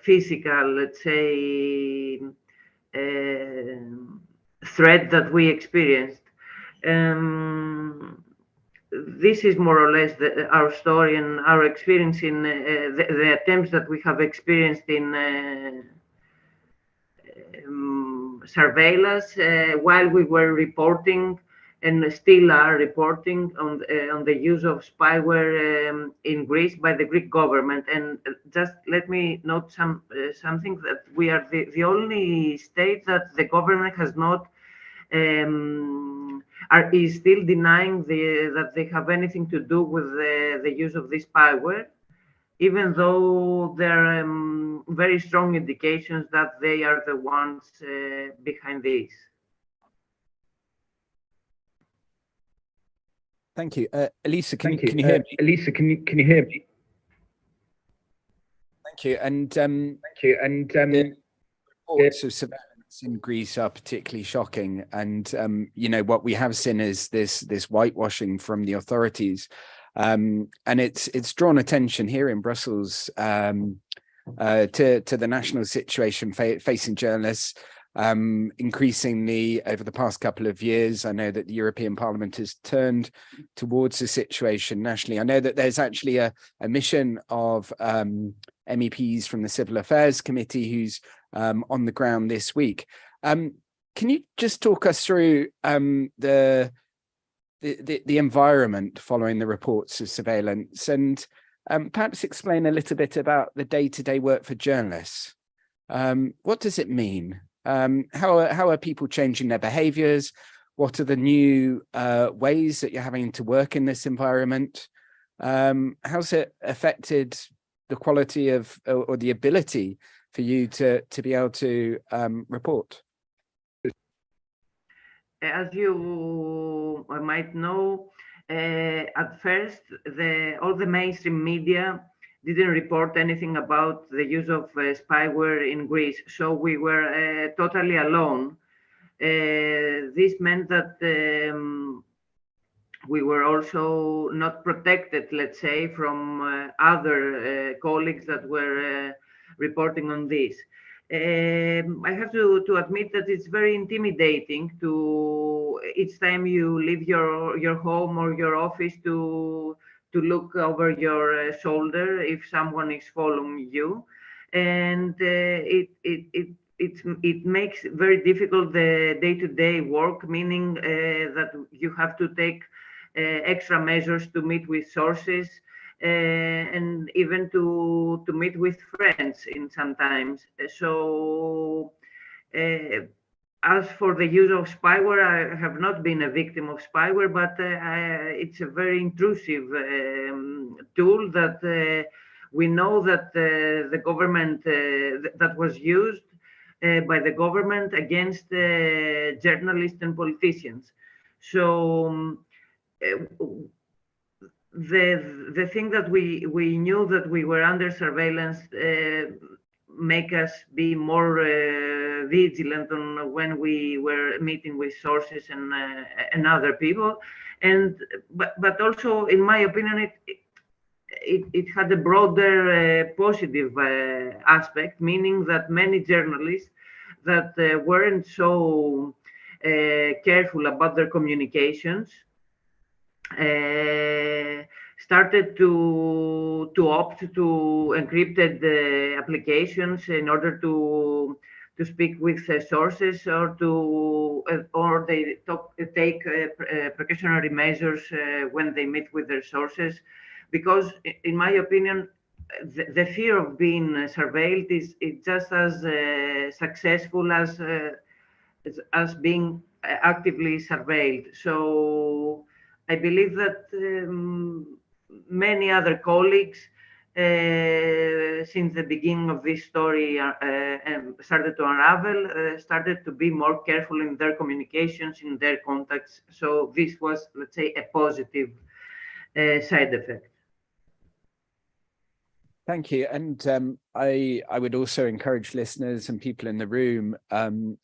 physical, let's say, threat that we experienced. This is more or less our story and our experience in the attempts that we have experienced in surveillance while we were reporting and still are reporting on the use of spyware in Greece by the Greek government. And just let me note something, that we are the only state that the government has not is still denying that they have anything to do with the use of this spyware, even though there are very strong indications that they are the ones behind this. Thank you. Elisa, can you hear me? Elisa, can you hear me? Thank you. And the reports of surveillance in Greece are particularly shocking. And you know, what we have seen is this whitewashing from the authorities. And it's drawn attention here in Brussels to the national situation facing journalists. Increasingly over the past couple of years, I know that the European Parliament has turned towards the situation nationally. I know that there's actually a mission of MEPs from the Civil Affairs Committee who's on the ground this week. Can you just talk us through the environment following the reports of surveillance, and perhaps explain a little bit about the day-to-day work for journalists? What does it mean? How are people changing their behaviors? What are the new ways that you're having to work in this environment? How's it affected the quality of or the ability for you to be able to report? As you might know, at first, all the mainstream media didn't report anything about the use of spyware in Greece. So we were totally alone. This meant that we were also not protected, let's say, from other colleagues that were reporting on this. I have to admit that it's very intimidating to each time you leave your home or your office to look over your shoulder if someone is following you, and it makes very difficult the day-to-day work, meaning that you have to take extra measures to meet with sources and even to meet with friends in sometimes. So as for the use of spyware, I have not been a victim of spyware, but it's a very intrusive tool that we know that the government that was used by the government against journalists and politicians. So the thing that we knew that we were under surveillance make us be more vigilant on when we were meeting with sources and other people, but also, in my opinion, it had a broader positive aspect, meaning that many journalists that weren't so careful about their communications started to opt to encrypted applications in order to speak with sources, or they take precautionary measures when they meet with their sources, because in my opinion the fear of being surveilled is just as successful as being actively surveilled. So I believe that many other colleagues since the beginning of this story started to unravel, started to be more careful in their communications, in their contacts. So this was, let's say, a positive side effect. Thank you. And I would also encourage listeners and people in the room to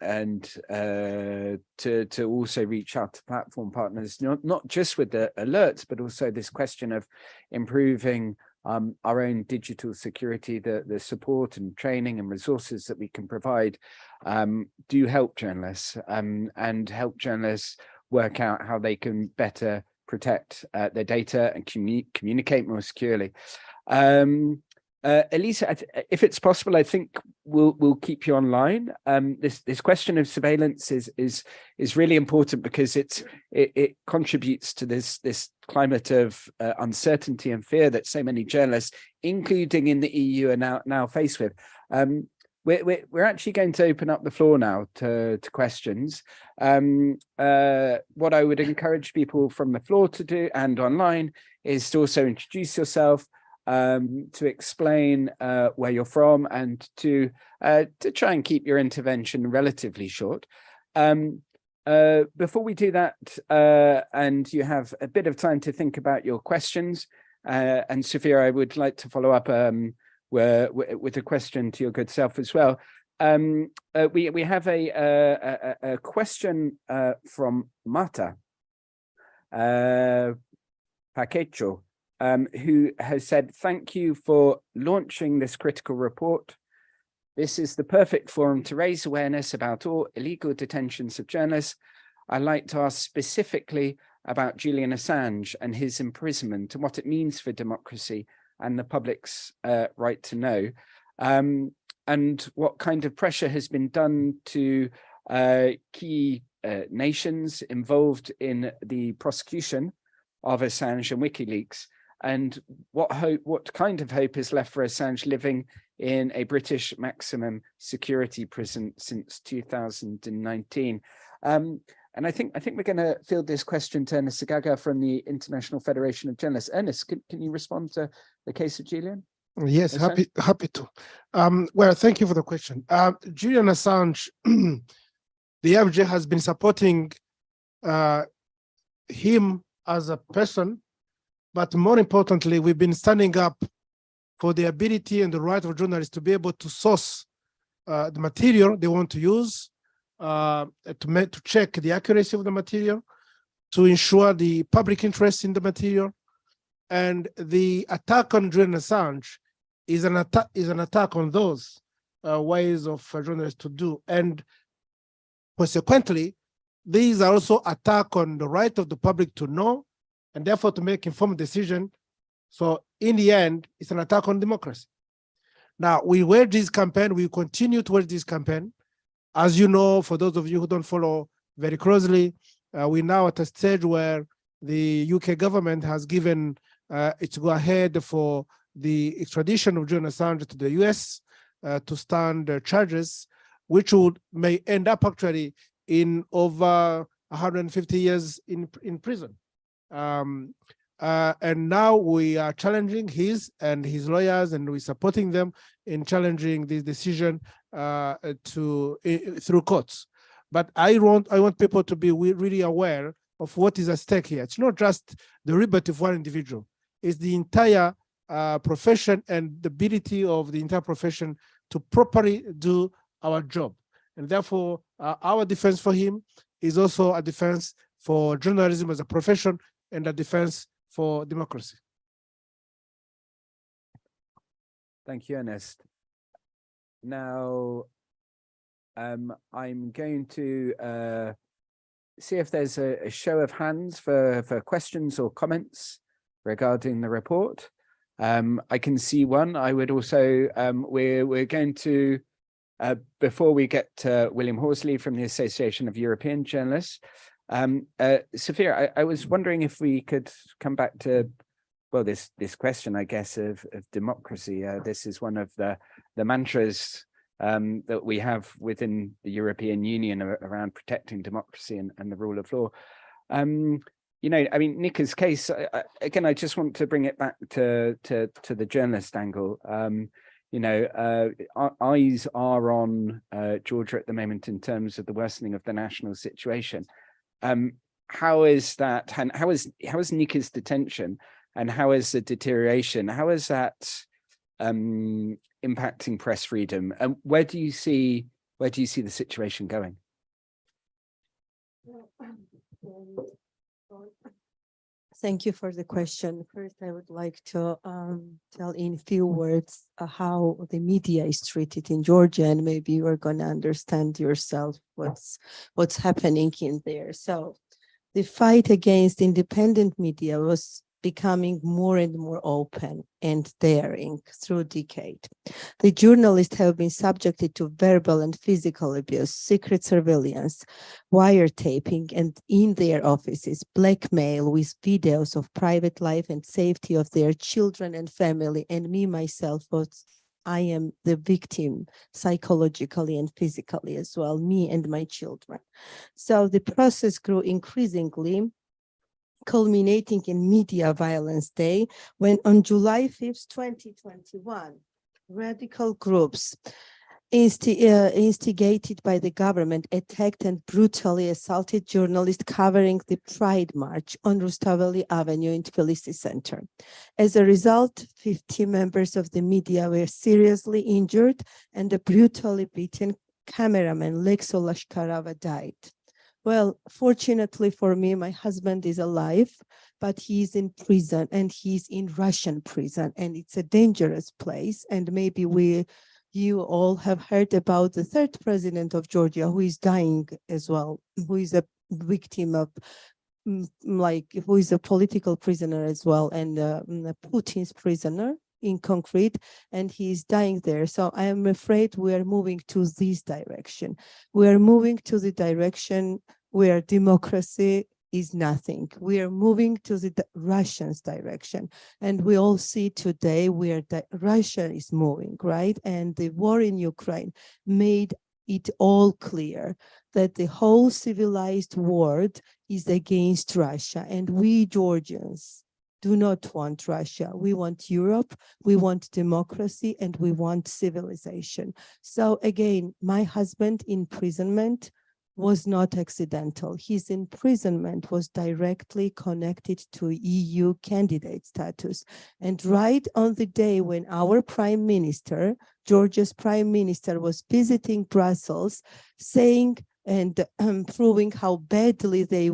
also reach out to platform partners, not just with the alerts, but also this question of improving our own digital security, the support and training and resources that we can provide do help journalists and help journalists work out how they can better protect their data and communicate more securely. Elisa, if it's possible, I think we'll keep you online. This question of surveillance is really important because it contributes to this climate of uncertainty and fear that so many journalists, including in the EU, are now faced with. We're actually going to open up the floor now to questions. What I would encourage people from the floor to do and online is to also introduce yourself, to explain where you're from, and to try and keep your intervention relatively short. Before we do that, and you have a bit of time to think about your questions, and Sophia, I would like to follow up with a question to your good self as well. We have a question from Marta Paquecho, who has said, "Thank you for launching this critical report. This is the perfect forum to raise awareness about all illegal detentions of journalists. I'd like to ask specifically about Julian Assange and his imprisonment and what it means for democracy and the public's right to know, and what kind of pressure has been done to key nations involved in the prosecution of Assange and WikiLeaks, and what kind of hope is left for Assange living in a British maximum security prison since 2019. And I think we're going to field this question to Ernest Sagaga from the International Federation of Journalists. Ernest, can you respond to the case of Julian? Yes, happy to. Well, thank you for the question. Julian Assange, the FJ has been supporting him as a person, but more importantly, we've been standing up for the ability and the right of journalists to be able to source the material they want to use, to check the accuracy of the material, to ensure the public interest in the material. And the attack on Julian Assange is an attack on those ways of journalists to do. And consequently, these are also attack on the right of the public to know and therefore to make informed decision. So in the end, it's an attack on democracy. Now, we wage this campaign, we continue to wage this campaign. As you know, for those of you who don't follow very closely, we're now at a stage where the UK government has given its go-ahead for the extradition of Julian Assange to the US to stand charges, which may end up actually in over 150 years in prison. And now we are challenging his lawyers, and we're supporting them in challenging this decision through courts. But I want people to be really aware of what is at stake here. It's not just the liberty of one individual; it's the entire profession and the ability of the entire profession to properly do our job. And therefore, our defense for him is also a defense for journalism as a profession and a defense for democracy. Thank you, Ernest. Now, I'm going to see if there's a show of hands for questions or comments regarding the report. I can see one. I would also, we're going to, before we get to William Horsley from the Association of European Journalists, Sophia, I was wondering if we could come back to, well, this question, I guess, of democracy. This is one of the mantras that we have within the European Union around protecting democracy and the rule of law. You know, I mean, Nika's case, again, I just want to bring it back to the journalist angle. You know, eyes are on Georgia at the moment in terms of the worsening of the national situation. How is that, and how is Nika's detention, and how is the deterioration, how is that impacting press freedom. And where do you see the situation going? Thank you for the question. First, I would like to tell in few words how the media is treated in Georgia, and maybe you are going to understand yourself what's happening in there. So the fight against independent media was becoming more and more open and daring through decade. The journalists have been subjected to verbal and physical abuse, secret surveillance, wiretaping, and in their offices, blackmail with videos of private life and safety of their children and family. And me, myself, I am the victim psychologically and physically as well, me and my children. So the process grew increasingly, culminating in Media Violence Day, when on July 5th, 2021, radical groups instigated by the government attacked and brutally assaulted journalists covering the Pride March on Rustaveli Avenue in Tbilisi Center. As a result, 50 members of the media were seriously injured, and a brutally beaten cameraman, Lekso Lashkarava, died. Well, fortunately for me, my husband is alive, but he's in prison, and he's in Russian prison, and it's a dangerous place. And maybe you all have heard about the third president of Georgia, who is dying as well, who is a victim of, who is a political prisoner as well, and Putin's prisoner in concrete, and he is dying there. So I am afraid we are moving to this direction. We are moving to the direction where democracy is nothing. We are moving to the Russians' direction. And we all see today where Russia is moving, right? And the war in Ukraine made it all clear that the whole civilized world is against Russia. And we Georgians do not want Russia. We want Europe, we want democracy, and we want civilization. So again, my husband's imprisonment was not accidental. His imprisonment was directly connected to EU candidate status. And right on the day when our prime minister, Georgia's prime minister, was visiting Brussels, saying and proving how badly they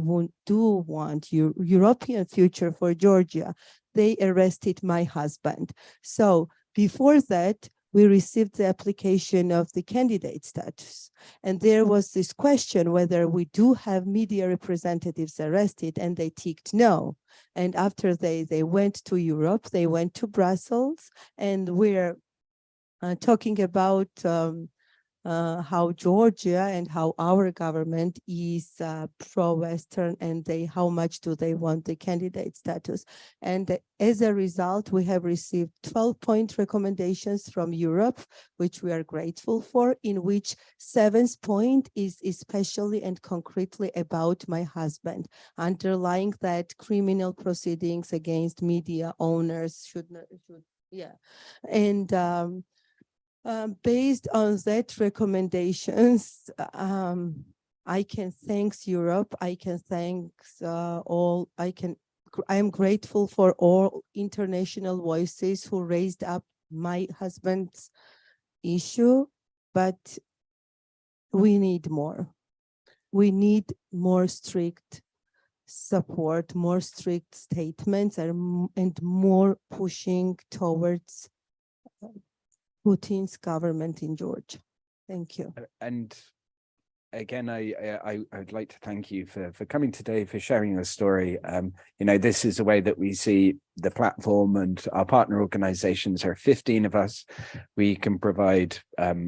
do want European future for Georgia, they arrested my husband. So before that, we received the application of the candidate status. And there was this question whether we do have media representatives arrested, and they ticked no. And after they went to Europe, they went to Brussels, and we're talking about how Georgia and how our government is pro-Western, and how much do they want the candidate status. And as a result, we have received 12-point recommendations from Europe, which we are grateful for, in which 7th point is especially and concretely about my husband, underlying that criminal proceedings against media owners should and based on that recommendations, I can thank Europe. I can thank I am grateful for all international voices who raised up my husband's issue, but we need more. We need more strict support, more strict statements, and more pushing towards Putin's government in Georgia. Thank you. And again, I would like to thank you for coming today, for sharing your story. This is the way that we see the platform, and our partner organizations are 15 of us. We can provide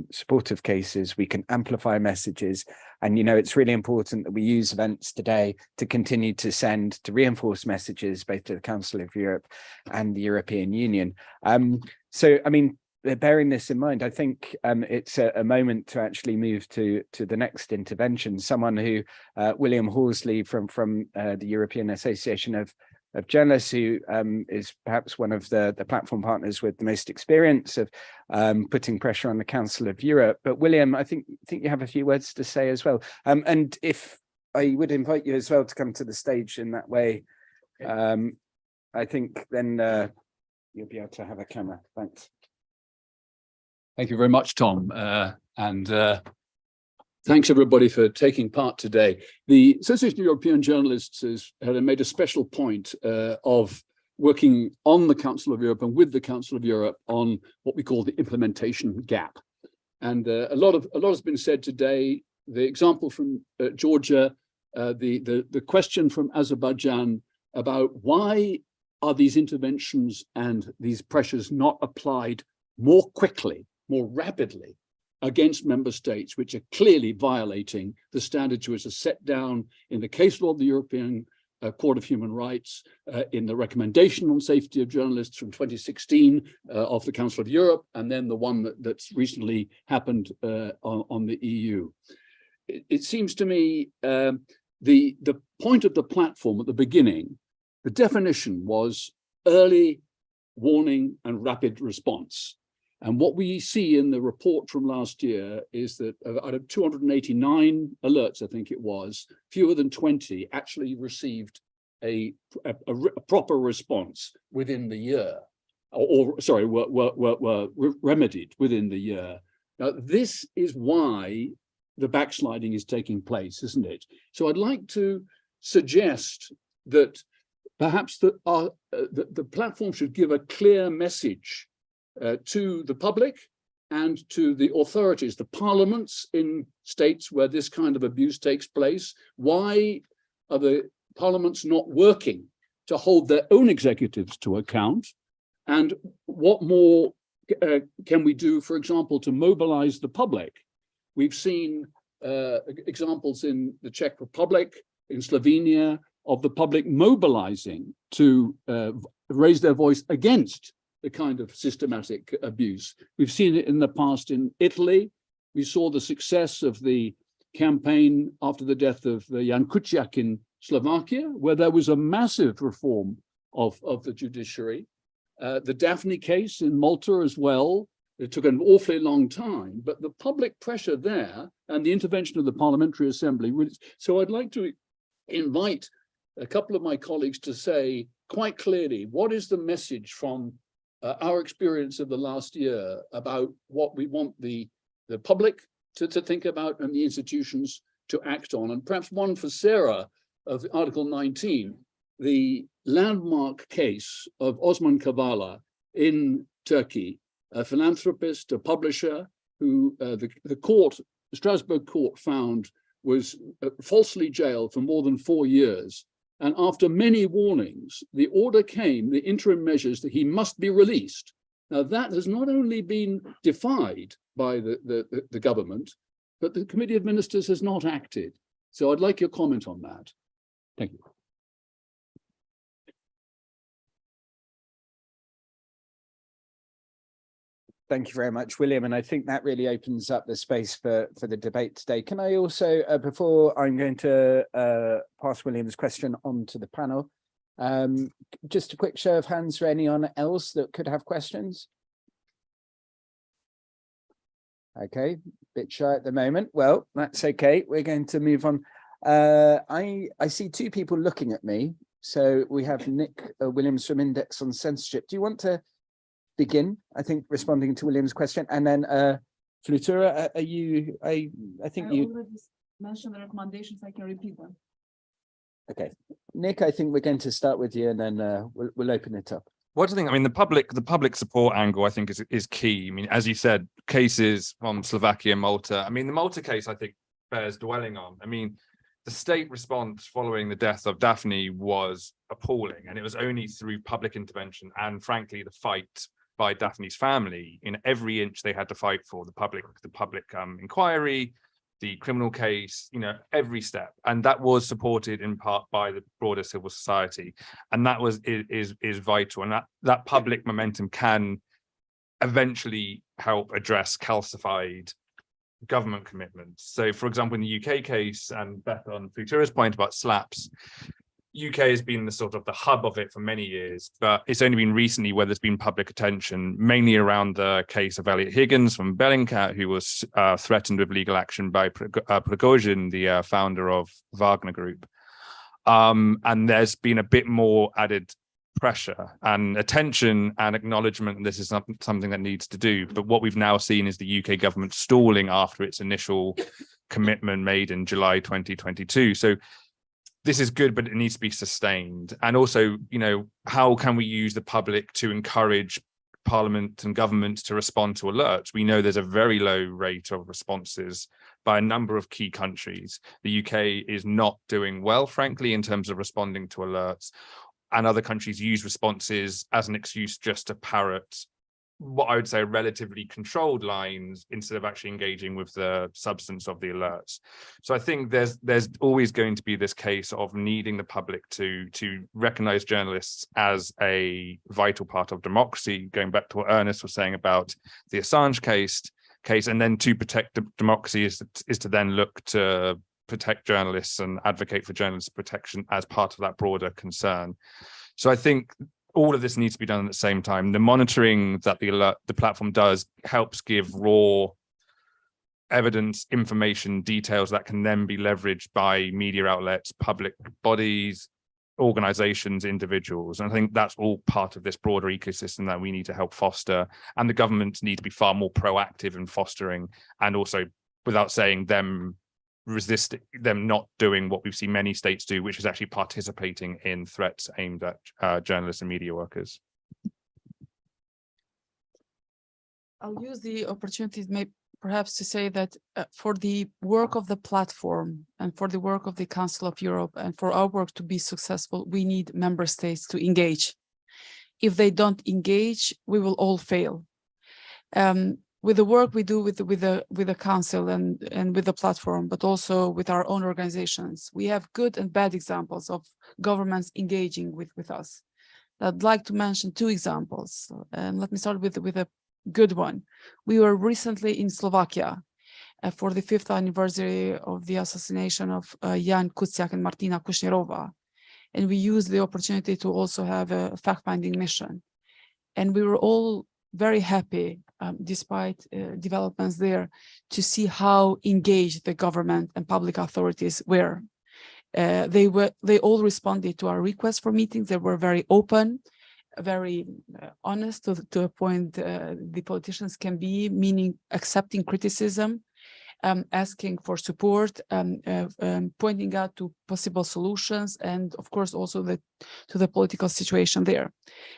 supportive cases, we can amplify messages, and it's really important that we use events today to continue to reinforce messages both to the Council of Europe and the European Union. Bearing this in mind, I think it's a moment to actually move to the next intervention. Someone who, William Horsley from the European Association of Journalists, who is perhaps one of the platform partners with the most experience of putting pressure on the Council of Europe. But William, I think you have a few words to say as well. And if I would invite you as well to come to the stage in that way, I think then you'll be able to have a camera. Thanks. Thank you very much, Tom. Thanks everybody for taking part today. The Association of European Journalists has made a special point of working on the Council of Europe and with the Council of Europe on what we call the implementation gap. And a lot has been said today. The example from Georgia, the question from Azerbaijan about why are these interventions and these pressures not applied more quickly, more rapidly against member states, which are clearly violating the standards which are set down in the case law of the European Court of Human Rights, in the recommendation on safety of journalists from 2016 of the Council of Europe, and then the one that's recently happened on the EU. It seems to me the point of the platform at the beginning, the definition was early warning and rapid response. And what we see in the report from last year is that out of 289 alerts, I think it was, fewer than 20 actually received a proper response within the year, or sorry, were remedied within the year. Now, this is why the backsliding is taking place, isn't it? So I'd like to suggest that perhaps the platform should give a clear message to the public and to the authorities, the parliaments in states where this kind of abuse takes place. Why are the parliaments not working to hold their own executives to account? And what more can we do, for example, to mobilize the public? We've seen examples in the Czech Republic, in Slovenia, of the public mobilizing to raise their voice against the kind of systematic abuse. We've seen it in the past in Italy. We saw the success of the campaign after the death of Jan Kuciak in Slovakia, where there was a massive reform of the judiciary. The Daphne case in Malta as well. It took an awfully long time, but the public pressure there and the intervention of the Parliamentary Assembly. So I'd like to invite a couple of my colleagues to say quite clearly, what is the message from our experience of the last year about what we want the public to think about and the institutions to act on? And perhaps one for Sarah of Article 19, the landmark case of Osman Kavala in Turkey, a philanthropist, a publisher who the Strasbourg court found was falsely jailed for more than 4 years. And after many warnings, the order came, the interim measures, that he must be released. Now that has not only been defied by the government, but the Committee of Ministers has not acted. So I'd like your comment on that. Thank you. Thank you very much, William. And I think that really opens up the space for the debate today. Can I also, before I'm going to pass William's question on to the panel, just a quick show of hands for anyone else that could have questions? Okay, bit shy at the moment. Well, that's okay. We're going to move on. I see two people looking at me. So we have Nick Williams from Index on Censorship. Do you want to begin, I think, responding to William's question, and then Flutura, are you? I think you already mentioned the recommendations. I can repeat them. Okay, Nick, I think we're going to start with you, and then we'll open it up. What do you think? I mean, the public support angle, I think, is key. I mean, as you said, cases from Slovakia, Malta. I mean, the Malta case, I think, bears dwelling on. I mean, the state response following the death of Daphne was appalling, and it was only through public intervention and, frankly, the fight by Daphne's family in every inch they had to fight for, the public inquiry, the criminal case, you know, every step, and that was supported in part by the broader civil society, and that is vital, and that public momentum can eventually help address calcified government commitments. So, for example, in the UK case, and Beth on Futura's point about SLAPS, UK has been the hub of it for many years, but it's only been recently where there's been public attention, mainly around the case of Elliot Higgins from Bellingcat, who was threatened with legal action by Prigozhin, the founder of Wagner Group. And there's been a bit more added pressure and attention and acknowledgement. This is something that needs to do. But what we've now seen is the UK government stalling after its initial commitment made in July 2022. So this is good, but it needs to be sustained. And also, you know, how can we use the public to encourage Parliament and governments to respond to alerts? We know there's a very low rate of responses by a number of key countries. The UK is not doing well, frankly, in terms of responding to alerts. And other countries use responses as an excuse just to parrot what I would say are relatively controlled lines instead of actually engaging with the substance of the alerts. So I think there's always going to be this case of needing the public to recognize journalists as a vital part of democracy, going back to what Ernest was saying about the Assange case, and then to protect democracy is to then look to protect journalists and advocate for journalist protection as part of that broader concern. So I think all of this needs to be done at the same time. The monitoring that the platform does helps give raw evidence, information, details that can then be leveraged by media outlets, public bodies, organizations, individuals. And I think that's all part of this broader ecosystem that we need to help foster. And the governments need to be far more proactive in fostering, and also, without saying them, resisting them not doing what we've seen many states do, which is actually participating in threats aimed at journalists and media workers. I'll use the opportunity perhaps to say that for the work of the platform and for the work of the Council of Europe and for our work to be successful, we need member states to engage. If they don't engage, we will all fail. With the work we do with the council and with the platform, but also with our own organizations, we have good and bad examples of governments engaging with us. I'd like to mention two examples, and let me start with a good one. We were recently in Slovakia for the 5th anniversary of the assassination of Jan Kuciak and Martina Kušnirova, and we used the opportunity to also have a fact-finding mission, and we were all very happy, despite developments there, to see how engaged the government and public authorities were. They all responded to our request for meetings. They were very open, very honest to a point the politicians can be, meaning accepting criticism, asking for support, pointing out to possible solutions, and of course also to the political situation there.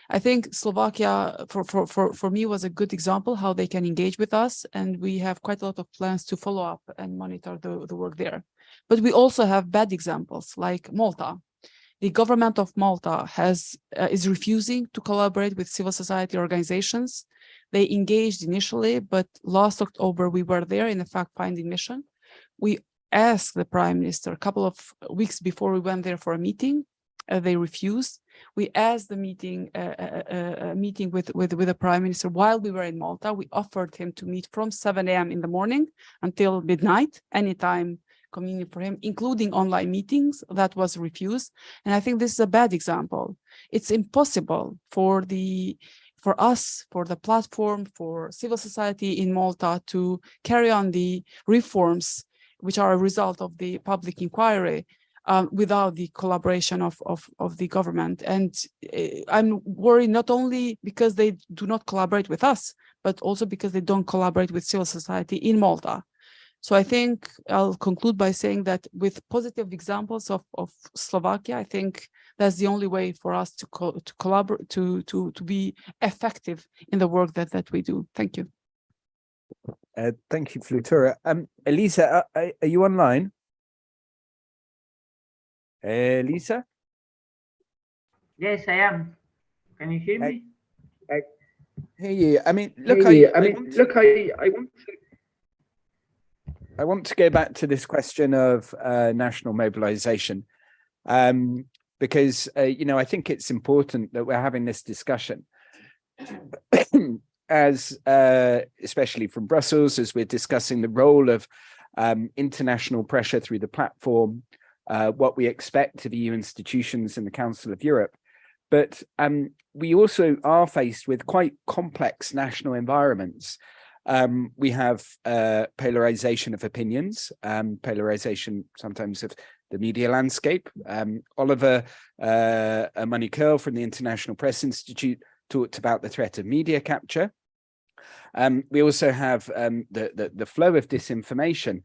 I think Slovakia, for me, was a good example how they can engage with us, and we have quite a lot of plans to follow up and monitor the work there. But we also have bad examples like Malta. The government of Malta is refusing to collaborate with civil society organizations. They engaged initially, but last October we were there in a fact-finding mission. We asked the Prime Minister a couple of weeks before we went there for a meeting. They refused. We asked the meeting with the Prime Minister while we were in Malta. We offered him to meet from 7 a.m. in the morning until midnight, anytime convenient for him, including online meetings. That was refused. And I think this is a bad example. It's impossible for us, for the platform, for civil society in Malta to carry on the reforms which are a result of the public inquiry without the collaboration of the government. And I'm worried not only because they do not collaborate with us, but also because they don't collaborate with civil society in Malta. So I think I'll conclude by saying that with positive examples of Slovakia, I think that's the only way for us to collaborate, to be effective in the work that we do. Thank you. Thank you, Flutura. Elisa, are you online? Elisa? Yes, I am. Can you hear me? I hear you. I mean, look, I want to go back to this question of national mobilization, because I think it's important that we're having this discussion, as especially from Brussels, as we're discussing the role of international pressure through the platform, what we expect of EU institutions and the Council of Europe. But we also are faced with quite complex national environments. We have polarization of opinions, polarization sometimes of the media landscape. Oliver Manicurl from the International Press Institute talked about the threat of media capture. We also have the flow of disinformation.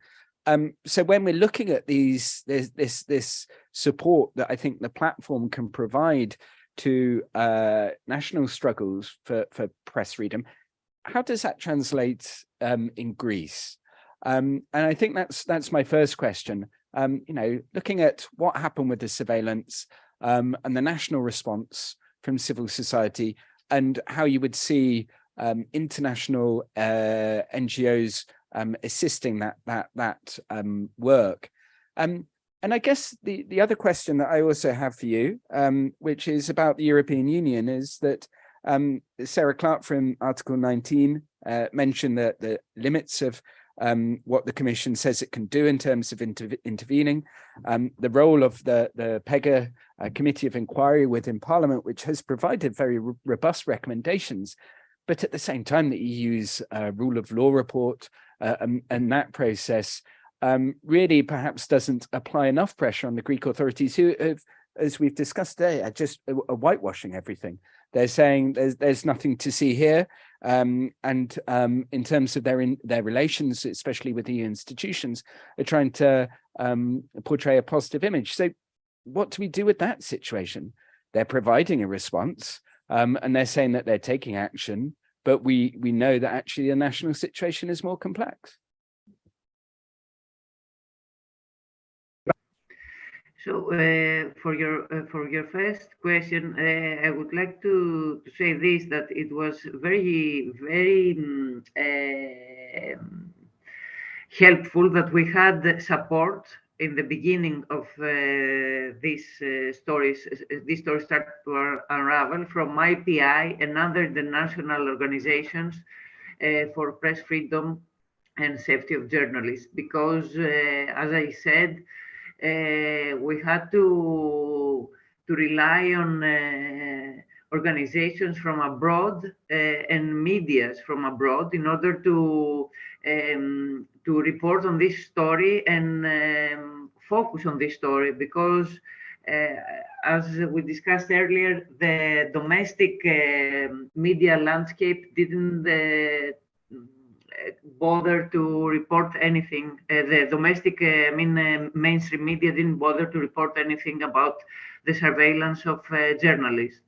So when we're looking at these, this support that I think the platform can provide to national struggles for press freedom, how does that translate in Greece? And I think that's my first question. Looking at what happened with the surveillance and the national response from civil society, and how you would see international NGOs assisting that work. And I guess the other question that I also have for you, which is about the European Union, is that Sarah Clark from Article 19 mentioned that the limits of what the Commission says it can do in terms of intervening, the role of the PEGA Committee of Inquiry within Parliament, which has provided very robust recommendations, but at the same time the EU's rule of law report and that process really perhaps doesn't apply enough pressure on the Greek authorities, who have, as we've discussed today, are just whitewashing everything. They're saying there's nothing to see here, and in terms of their relations, especially with EU institutions, are trying to portray a positive image. So what do we do with that situation? They're providing a response, and they're saying that they're taking action, but we know that actually the national situation is more complex. So for your first question, I would like to say this, that it was very helpful that we had support in the beginning of these stories. These stories started to unravel from IPI and other international organizations for press freedom and safety of journalists, because as I said, we had to rely on organizations from abroad and medias from abroad in order to report on this story and focus on this story, because as we discussed earlier, the domestic media landscape didn't bother to report anything. The domestic, mainstream media didn't bother to report anything about the surveillance of journalists.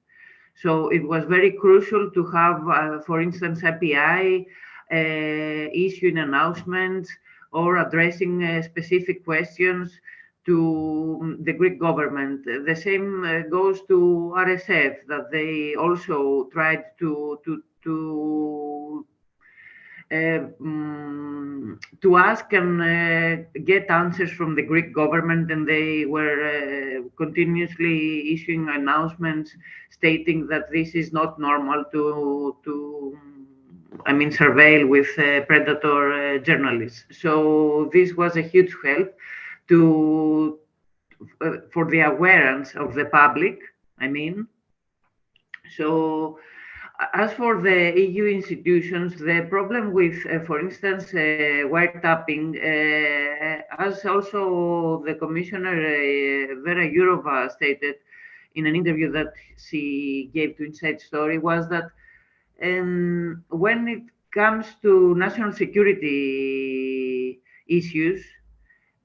So it was very crucial to have, for instance, IPI issuing announcements or addressing specific questions to the Greek government. The same goes to RSF, that they also tried to ask and get answers from the Greek government, and they were continuously issuing announcements stating that this is not normal to surveil with predator journalists. So this was a huge help for the awareness of the public. So as for the EU institutions, the problem with, for instance, wiretapping, as also the Commissioner Vera Jourova stated in an interview that she gave to Inside Story, was that when it comes to national security issues,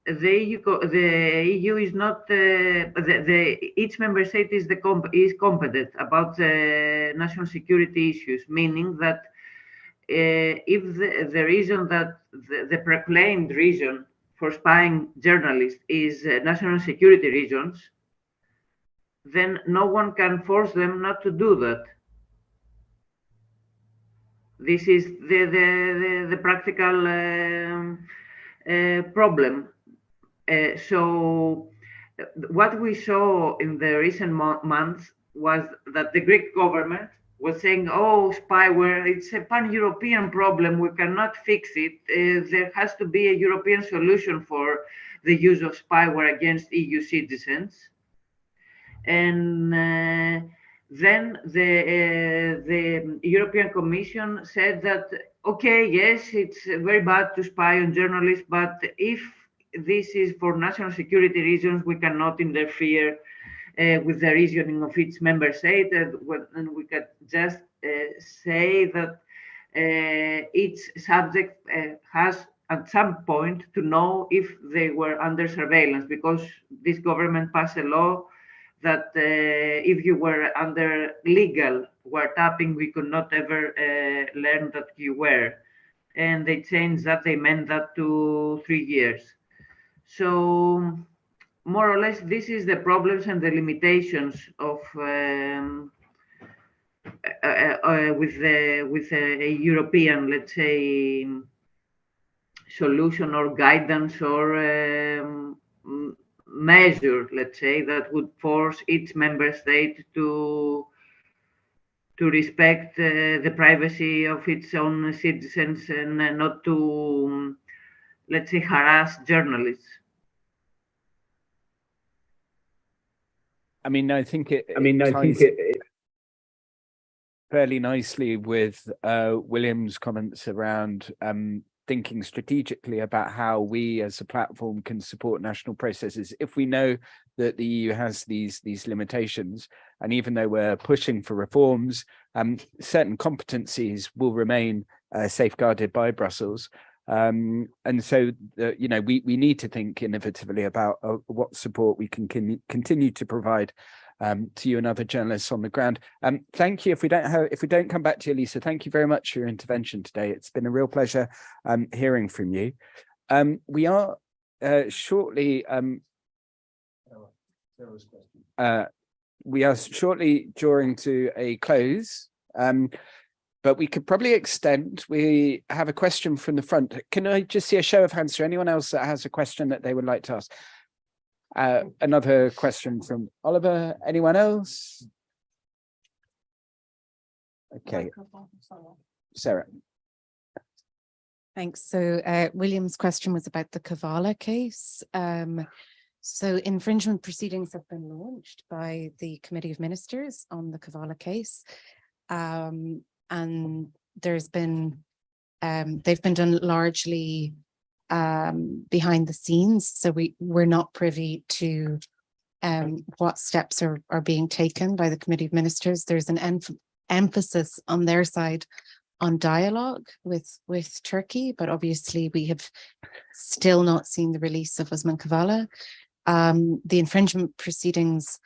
the EU is not each member state is competent about national security issues, meaning that if the reason that the proclaimed reason for spying journalists is national security reasons, then no one can force them not to do that. This is the practical problem. So what we saw in the recent months was that the Greek government was saying, oh, spyware, it's a pan-European problem, we cannot fix it. There has to be a European solution for the use of spyware against EU citizens. And then the European Commission said that okay, yes, it's very bad to spy on journalists, but if this is for national security reasons, we cannot interfere with the reasoning of each member state, and we can just say that each subject has at some point to know if they were under surveillance, because this government passed a law that if you were under legal wiretapping, we could not ever learn that you were. And they changed that, they meant that to 3 years. So more or less, this is the problems and the limitations of with a European, let's say, solution or guidance or measure, let's say, that would force each member state to respect the privacy of its own citizens and not to, let's say, harass journalists. I mean, I think it fairly nicely with William's comments around thinking strategically about how we as a platform can support national processes. If we know that the EU has these limitations, and even though we're pushing for reforms, certain competencies will remain safeguarded by Brussels. And so, we need to think innovatively about what support we can continue to provide to you and other journalists on the ground. Thank you. If we don't come back to you, Lisa, thank you very much for your intervention today. It's been a real pleasure hearing from you. We are shortly drawing to a close, but we could probably extend. We have a question from the front. Can I just see a show of hands for anyone else that has a question that they would like to ask? Another question from Oliver. Anyone else? Okay. Sarah. Thanks. So William's question was about the Kavala case. So infringement proceedings have been launched by the Committee of Ministers on the Kavala case. And there's been, they've been done largely behind the scenes. So we're not privy to what steps are being taken by the Committee of Ministers. There's an emphasis on their side on dialogue with Turkey, but obviously we have still not seen the release of Osman Kavala. The infringement proceedings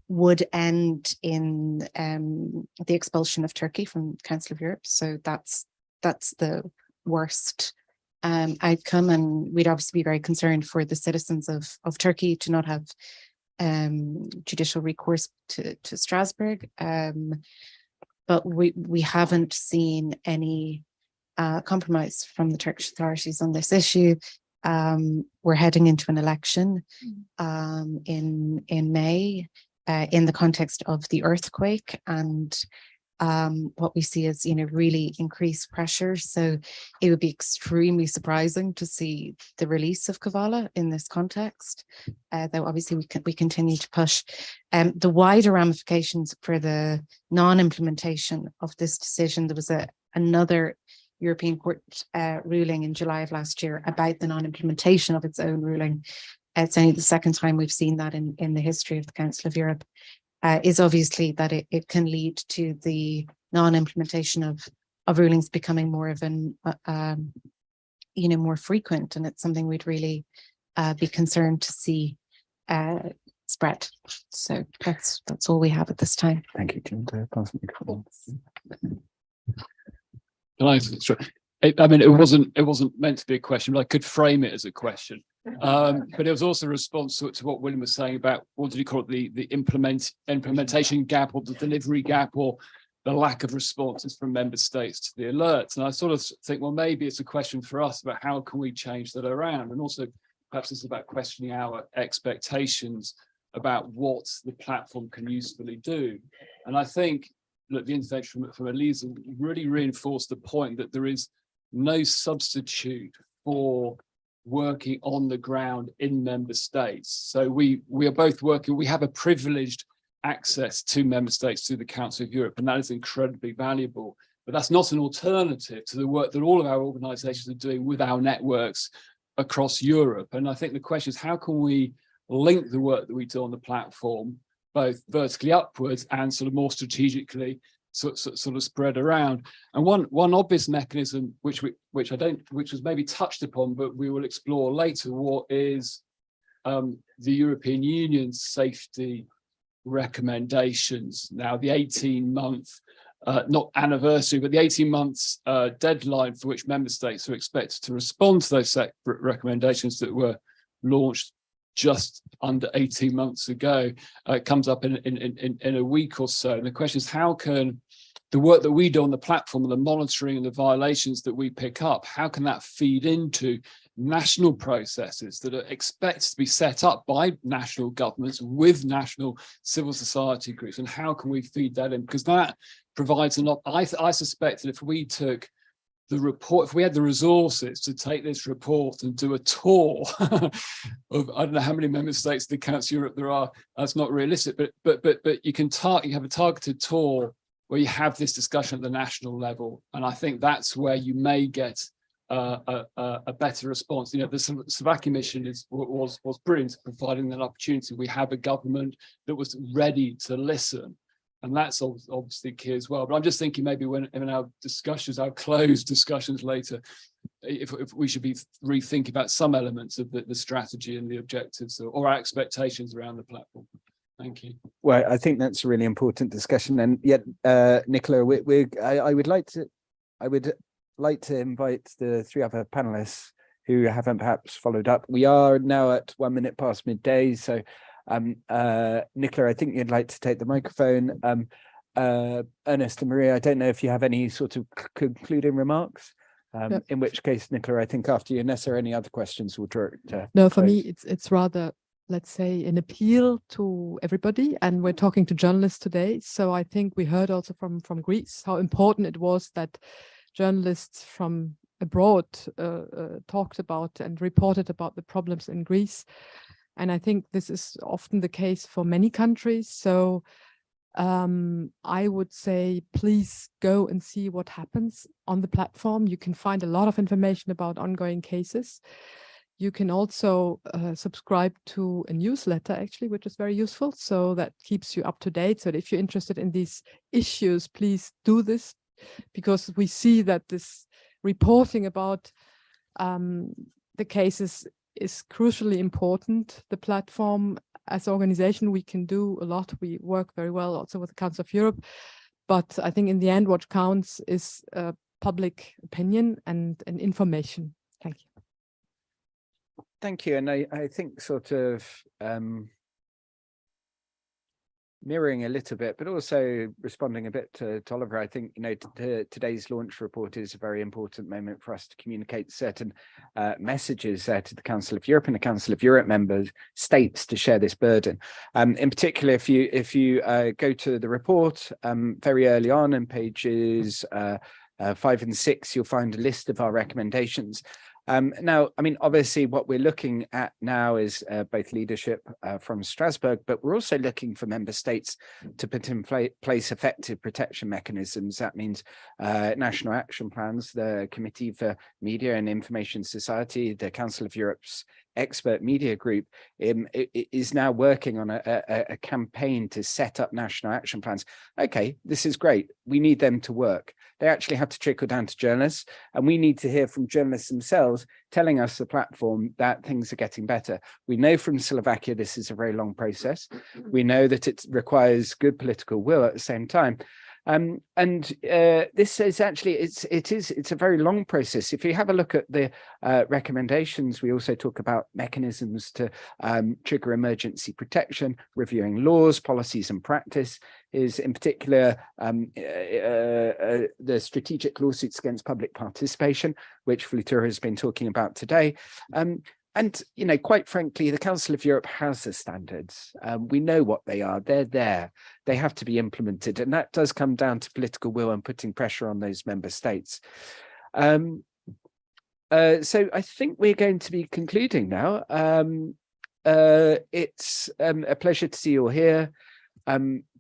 would end in the expulsion of Turkey from the Council of Europe. So that's the worst outcome, and we'd obviously be very concerned for the citizens of Turkey to not have judicial recourse to Strasbourg. But we haven't seen any compromise from the Turkish authorities on this issue. We're heading into an election in May in the context of the earthquake, and what we see is, really increased pressure. So it would be extremely surprising to see the release of Kavala in this context, though obviously we continue to push. The wider ramifications for the non-implementation of this decision, there was another European Court ruling in July of last year about the non-implementation of its own ruling. It's only the second time we've seen that in the history of the Council of Europe. Is obviously that it can lead to the non-implementation of rulings becoming more of an, more frequent, and it's something we'd really be concerned to see spread. So that's all we have at this time. Thank you. Do you want to pass the microphone? I mean, it wasn't meant to be a question, but I could frame it as a question. But it was also a response to what William was saying about, what did he call it, the implementation gap, or the delivery gap, or the lack of responses from member states to the alerts. And I sort of think, well, maybe it's a question for us about how can we change that around, and also perhaps it's about questioning our expectations about what the platform can usefully do. And I think, look, the intervention from Elisa really reinforced the point that there is no substitute for working on the ground in member states. So we are both working, we have a privileged access to member states through the Council of Europe, and that is incredibly valuable. but that's not an alternative to the work that all of our organizations are doing with our networks across Europe. And I think the question is, how can we link the work that we do on the platform, both vertically upwards and sort of more strategically sort of spread around? And one obvious mechanism, which was maybe touched upon, but we will explore later, what is the European Union's safety recommendations. Now, the 18-month, not anniversary, but the 18 months deadline for which member states are expected to respond to those recommendations that were launched just under 18 months ago, comes up in a week or so. And the question is, how can the work that we do on the platform and the monitoring and the violations that we pick up, how can that feed into national processes that are expected to be set up by national governments with national civil society groups? And how can we feed that in? Because that provides an I suspect that if we took the report, if we had the resources to take this report and do a tour of, I don't know how many member states of the Council of Europe there are, that's not realistic, but you can have a targeted tour where you have this discussion at the national level. And I think that's where you may get a better response. You know, the Slovakia mission was brilliant, providing that opportunity. We have a government that was ready to listen, and that's obviously key as well. But I'm just thinking maybe when in our discussions, our closed discussions later, if we should be rethinking about some elements of the strategy and the objectives or our expectations around the platform. Thank you. Well, I think that's a really important discussion, and yet, Nicola, I would like to invite the three other panelists who haven't perhaps followed up. We are now at 1 minute past midday, so Nicola, I think you'd like to take the microphone. Ernest and Maria, I don't know if you have any sort of concluding remarks. Yep. In which case, Nicola, I think after you, unless there are any other questions, we'll draw it. No, for me, it's rather, let's say, an appeal to everybody, and we're talking to journalists today. So I think we heard also from Greece how important it was that journalists from abroad talked about and reported about the problems in Greece. And I think this is often the case for many countries. So I would say, please go and see what happens on the platform. You can find a lot of information about ongoing cases. You can also subscribe to a newsletter, actually, which is very useful. So that keeps you up to date. So if you're interested in these issues, please do this, because we see that this reporting about the cases is crucially important. The platform, as an organization, we can do a lot. We work very well also with the Council of Europe. But I think in the end, what counts is public opinion and information. Thank you. Thank you. And I think sort of mirroring a little bit, but also responding a bit to Oliver, I think, you know, today's launch report is a very important moment for us to communicate certain messages to the Council of Europe and the Council of Europe member states to share this burden. In particular, if you go to the report very early on pages 5 and 6, you'll find a list of our recommendations. Now, I mean, obviously, what we're looking at now is both leadership from Strasbourg, but we're also looking for member states to put in place effective protection mechanisms. That means national action plans. The Committee for Media and Information Society, the Council of Europe's expert media group, is now working on a campaign to set up national action plans. Okay, this is great. We need them to work. They actually have to trickle down to journalists, and we need to hear from journalists themselves telling us the platform that things are getting better. We know from Slovakia this is a very long process. We know that it requires good political will at the same time. This is actually, it's a very long process. If you have a look at the recommendations, we also talk about mechanisms to trigger emergency protection, reviewing laws, policies and practice, is in particular the strategic lawsuits against public participation, which Flutura has been talking about today. And, you know, quite frankly, the Council of Europe has the standards. We know what they are. They're there. They have to be implemented. And that does come down to political will and putting pressure on those member states. So I think we're going to be concluding now. It's a pleasure to see you all here.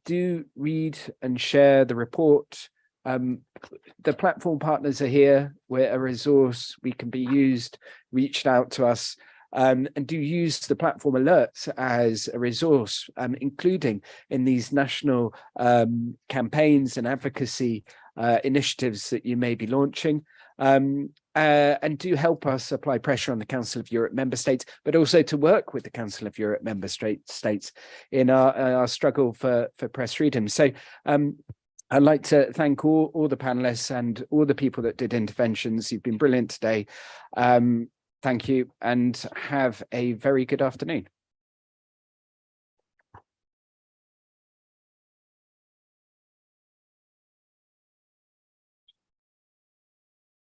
Do read and share the report. The platform partners are here. We're a resource. We can be used. Reached out to us. And do use the platform alerts as a resource, including in these national campaigns and advocacy initiatives that you may be launching. And do help us apply pressure on the Council of Europe member states, but also to work with the Council of Europe member states in our struggle for press freedom. So I'd like to thank all the panelists and all the people that did interventions. You've been brilliant today. Thank you and have a very good afternoon.